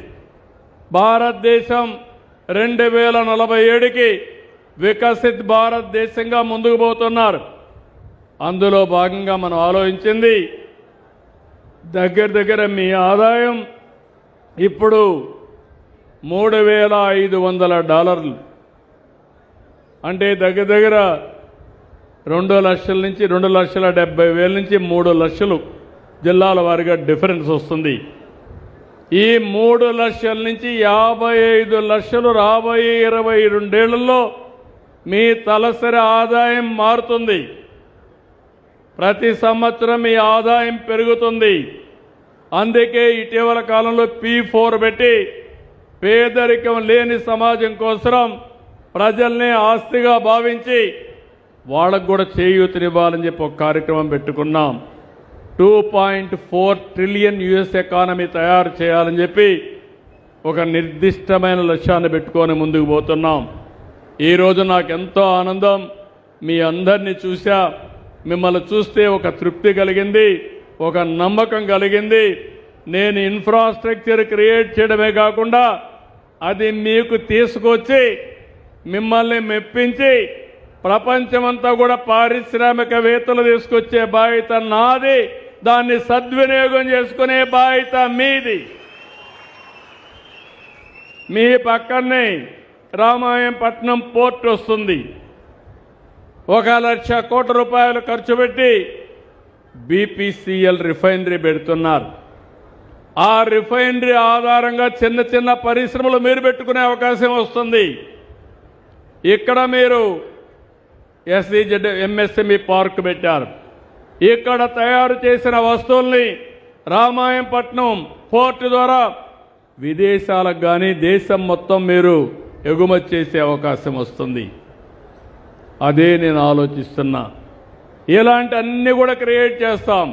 భారతదేశం 2047కి వికసిత్ భారతదేశంగా ముందుకు పోతున్నారు. అందులో భాగంగా మనం ఆలోచించింది దగ్గర మీ ఆదాయం ఇప్పుడు $3,500, అంటే దగ్గర 2 లక్షల నుంచి 2,70,000 నుంచి 3 లక్షలు జిల్లాల వారీగా డిఫరెన్స్ వస్తుంది. ఈ 3 లక్షల నుంచి 55 లక్షలు రాబోయే 22 ఏళ్లలో మీ తలసరి ఆదాయం మారుతుంది. ప్రతి సంవత్సరం మీ ఆదాయం పెరుగుతుంది. అందుకే ఇటీవల కాలంలో P4 పెట్టి పేదరికం లేని సమాజం కోసం ప్రజల్ని ఆస్తిగా భావించి వాళ్ళకు కూడా చేయూతనివ్వాలని చెప్పి ఒక కార్యక్రమం పెట్టుకున్నాం. 2.4 ట్రిలియన్ US ఎకానమీ తయారు చేయాలని చెప్పి ఒక నిర్దిష్టమైన లక్ష్యాన్ని పెట్టుకొని ముందుకు పోతున్నాం. ఈరోజు నాకు ఎంతో ఆనందం. మీ అందరినీ చూసా. మిమ్మల్ని చూస్తే ఒక తృప్తి కలిగింది, ఒక నమ్మకం కలిగింది. నేను ఇన్ఫ్రాస్ట్రక్చర్ క్రియేట్ చేయడమే కాకుండా అది మీకు తీసుకొచ్చి మిమ్మల్ని మెప్పించి ప్రపంచమంతా కూడా పారిశ్రామికవేత్తలు తీసుకొచ్చే బాధ్యత నాది. దాన్ని సద్వినియోగం చేసుకునే బాధ్యత మీది. మీ పక్కనే రామాయంపట్నం పోర్ట్ వస్తుంది. 1,00,000 కోట్ల రూపాయలు ఖర్చు పెట్టి BPCL రిఫైనరీ పెడుతున్నారు. ఆ రిఫైనరీ ఆధారంగా చిన్న చిన్న పరిశ్రమలు మీరు పెట్టుకునే అవకాశం వస్తుంది. ఇక్కడ మీరు SEZ MSME పార్క్ పెట్టారు. ఇక్కడ తయారు చేసిన వస్తువుల్ని రామాయంపట్నం పోర్టు ద్వారా విదేశాలకు కానీ దేశం మొత్తం మీరు ఎగుమతి చేసే అవకాశం వస్తుంది. అదే నేను ఆలోచిస్తున్నా. ఇలాంటి అన్ని కూడా క్రియేట్ చేస్తాం.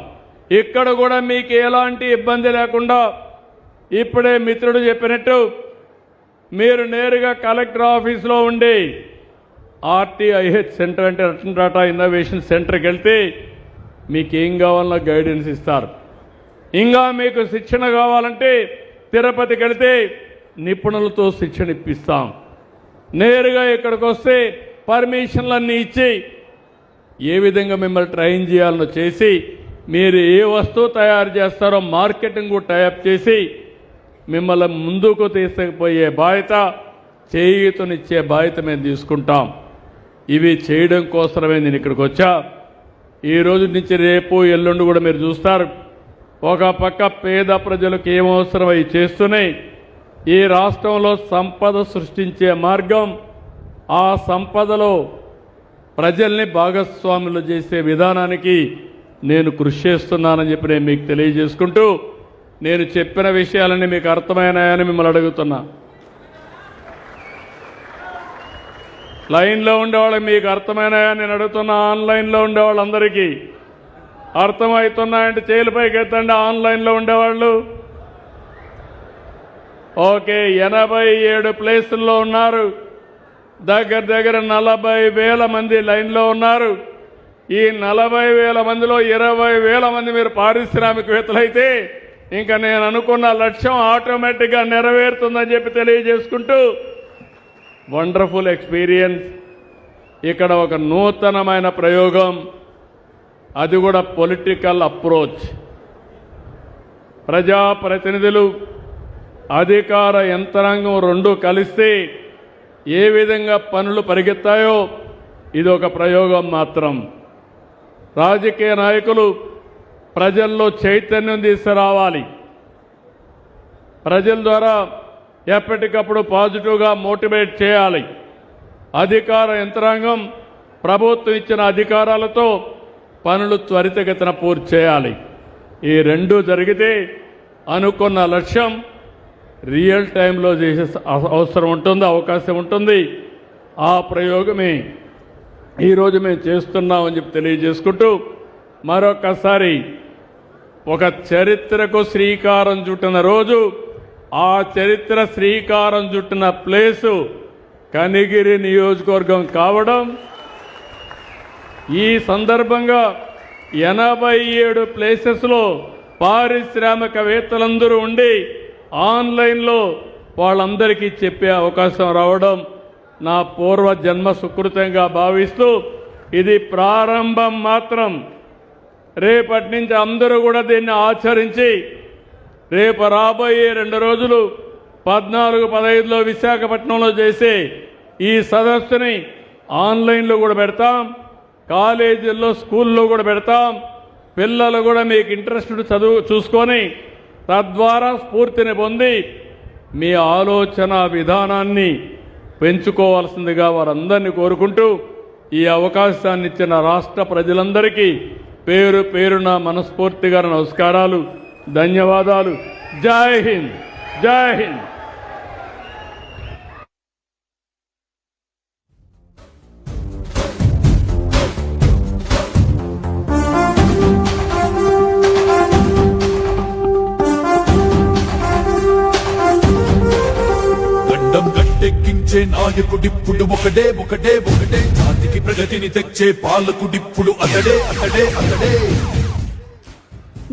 ఇక్కడ కూడా మీకు ఎలాంటి ఇబ్బంది లేకుండా ఇప్పుడే మిత్రుడు చెప్పినట్టు మీరు నేరుగా కలెక్టర్ ఆఫీస్లో ఉండి RTIH సెంటర్ అంటే రతన్ టాటా ఇన్నోవేషన్ సెంటర్కి వెళ్తే మీకేం కావాలన్నా గైడెన్స్ ఇస్తారు. ఇంకా మీకు శిక్షణ కావాలంటే తిరుపతికి వెళితే నిపుణులతో శిక్షణ ఇప్పిస్తాం. నేరుగా ఇక్కడికి వస్తే పర్మిషన్లన్నీ ఇచ్చి ఏ విధంగా మిమ్మల్ని ట్రైన్ చేయాలనో చేసి మీరు ఏ వస్తువు తయారు చేస్తారో మార్కెటింగ్ కూడా టైప్ చేసి మిమ్మల్ని ముందుకు తీసుకుపోయే బాధ్యత, చేయూతనిచ్చే బాధ్యత మేము తీసుకుంటాం. ఇవి చేయడం కోసమే నేను ఇక్కడికి వచ్చా. ఈ రోజు నుంచి రేపు ఎల్లుండి కూడా మీరు చూస్తారు. ఒక పక్క పేద ప్రజలకు ఏమవసరం అవి చేస్తున్నాయి. ఈ రాష్ట్రంలో సంపద సృష్టించే మార్గం, ఆ సంపదలో ప్రజల్ని భాగస్వాములు చేసే విధానానికి నేను కృషి చేస్తున్నానని చెప్పి నేను మీకు తెలియజేసుకుంటూ, నేను చెప్పిన విషయాలన్నీ మీకు అర్థమైనాయని మిమ్మల్ని అడుగుతున్నా. లైన్లో ఉండేవాళ్ళకి మీకు అర్థమైనాయని నేను అడుగుతున్నా. ఆన్లైన్లో ఉండేవాళ్ళందరికీ అర్థమవుతున్నాయంటే చేతులపైకి ఎత్తండి. ఆన్లైన్లో ఉండేవాళ్ళు ఓకే. 87 ప్లేసుల్లో ఉన్నారు. దగ్గర దగ్గర 40,000 మంది లైన్లో ఉన్నారు. ఈ 40,000 మందిలో 20,000 మంది మీరు పారిశ్రామికవేత్తలైతే ఇంకా నేను అనుకున్న లక్ష్యం ఆటోమేటిక్గా నెరవేరుతుందని చెప్పి తెలియజేసుకుంటూ, వండర్ఫుల్ ఎక్స్పీరియన్స్. ఇక్కడ ఒక నూతనమైన ప్రయోగం, అది కూడా పొలిటికల్ అప్రోచ్. ప్రజాప్రతినిధులు, అధికార యంత్రాంగం రెండు కలిస్తే ఏ విధంగా పనులు పరిగెత్తాయో ఇది ఒక ప్రయోగం మాత్రం. రాజకీయ నాయకులు ప్రజల్లో చైతన్యం తీసుకురావాలి. ప్రజల ద్వారా ఎప్పటికప్పుడు పాజిటివ్గా మోటివేట్ చేయాలి. అధికార యంత్రాంగం ప్రభుత్వం ఇచ్చిన అధికారాలతో పనులు త్వరితగతిన పూర్తి చేయాలి. ఈ రెండు జరిగితే అనుకున్న లక్ష్యం రియల్ టైంలో చేసే అవసరం ఉంటుంది, అవకాశం ఉంటుంది. ఆ ప్రయోగమే ఈరోజు మేము చేస్తున్నామని చెప్పి తెలియజేసుకుంటూ, మరొకసారి ఒక చరిత్రకు శ్రీకారం చుట్టిన రోజు, ఆ చరిత్ర శ్రీకారం చుట్టిన ప్లేసు కనిగిరి నియోజకవర్గం కావడం, ఈ సందర్భంగా 87 ప్లేసెస్లో పారిశ్రామికవేత్తలందరూ ఉండి ఆన్లైన్లో వాళ్ళందరికీ చెప్పే అవకాశం రావడం నా పూర్వ జన్మ సుకృతంగా భావిస్తూ, ఇది ప్రారంభం మాత్రం. రేపటి నుంచి అందరూ కూడా దీన్ని ఆచరించి రేపు రాబోయే 2 రోజులు 14, 15లో విశాఖపట్నంలో చేసే ఈ సదస్సుని ఆన్లైన్లో కూడా పెడతాం, కాలేజీల్లో స్కూల్లో కూడా పెడతాం. పిల్లలు కూడా మీకు ఇంట్రెస్ట్ చదువు చూసుకొని తద్వారా స్ఫూర్తిని పొంది మీ ఆలోచన విధానాన్ని పెంచుకోవాల్సిందిగా వారందరినీ కోరుకుంటూ, ఈ అవకాశాన్ని ఇచ్చిన రాష్ట్ర ప్రజలందరికీ పేరు పేరున మనస్ఫూర్తిగా నమస్కారాలు, ధన్యవాదాలు. జై హింద్, జై హింద్. గట్టెక్కించే నాయకుడిప్పుడు ఒకడే ఒకడే ఒకడే, జాతికి ప్రగతిని తెచ్చే పాలకుడిప్పుడు అతడే అతడే అతడే.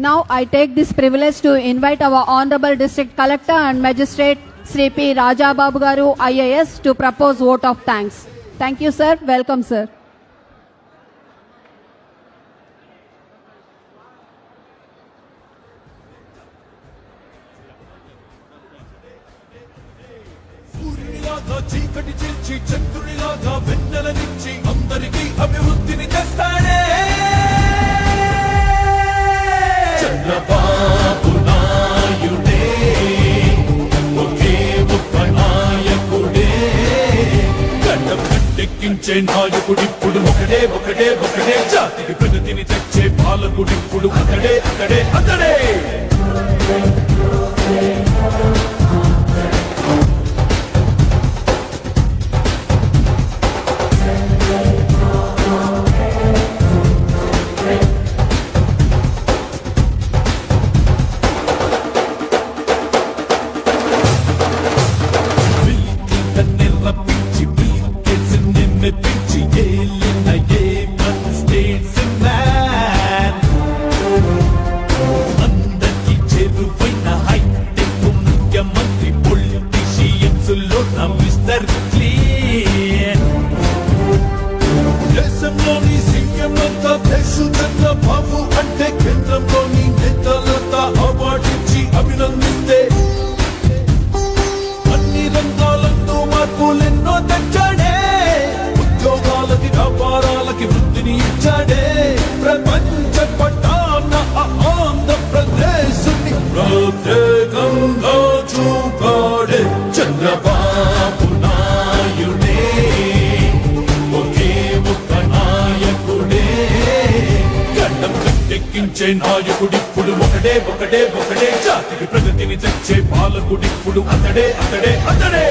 Now I take this privilege to invite our Honorable District Collector and Magistrate Sri P. Rajababu Garu, IAS, to propose vote of thanks. Thank you, sir. Welcome, sir. చీకటి చేర్చి చంద్రునిలాగా వెన్నెలనిచ్చి అందరికీ అభివృద్ధిని తెస్తాడే చంద్రబాబు నాయుడే, ఒకే ఒక్క నాయకుడే. గడ్డం గట్టెక్కించే నాయకుడిప్పుడు ఒకడే ఒకడే ఒకడే, జాతికి ప్రగతిని తెచ్చే పాలకుడిప్పుడు అతడే అతడే అతడే. అందరికీ చేరువైన హైటెక్ ముఖ్యమంత్రి అంతా తెలుసు చంద్రబాబు అంటే కేంద్రంలోని నేతలంతా అవార్డిచ్చి అభినందిస్తే అన్ని రంగాలందు మార్పులెన్నో తెచ్చాడే, ఉద్యోగాలకి వ్యాపారాలకి వృద్ధిని ఇచ్చాడే, ప్రపంచ పట్టాన ఆంధ్రప్రదేశ్ ప్రత్యేకంగా చూపాడే చంద్రబాబు నాయుడే, ఒకే ఒక్క నాయకుడే, గడ్డం కట్టెక్కించే నాయకుడిప్పుడు ఒకడే ఒకడే ఒకడే, జాతికి ప్రగతిని తెచ్చే పాలకుడిప్పుడు అతడే అతడే అతడే.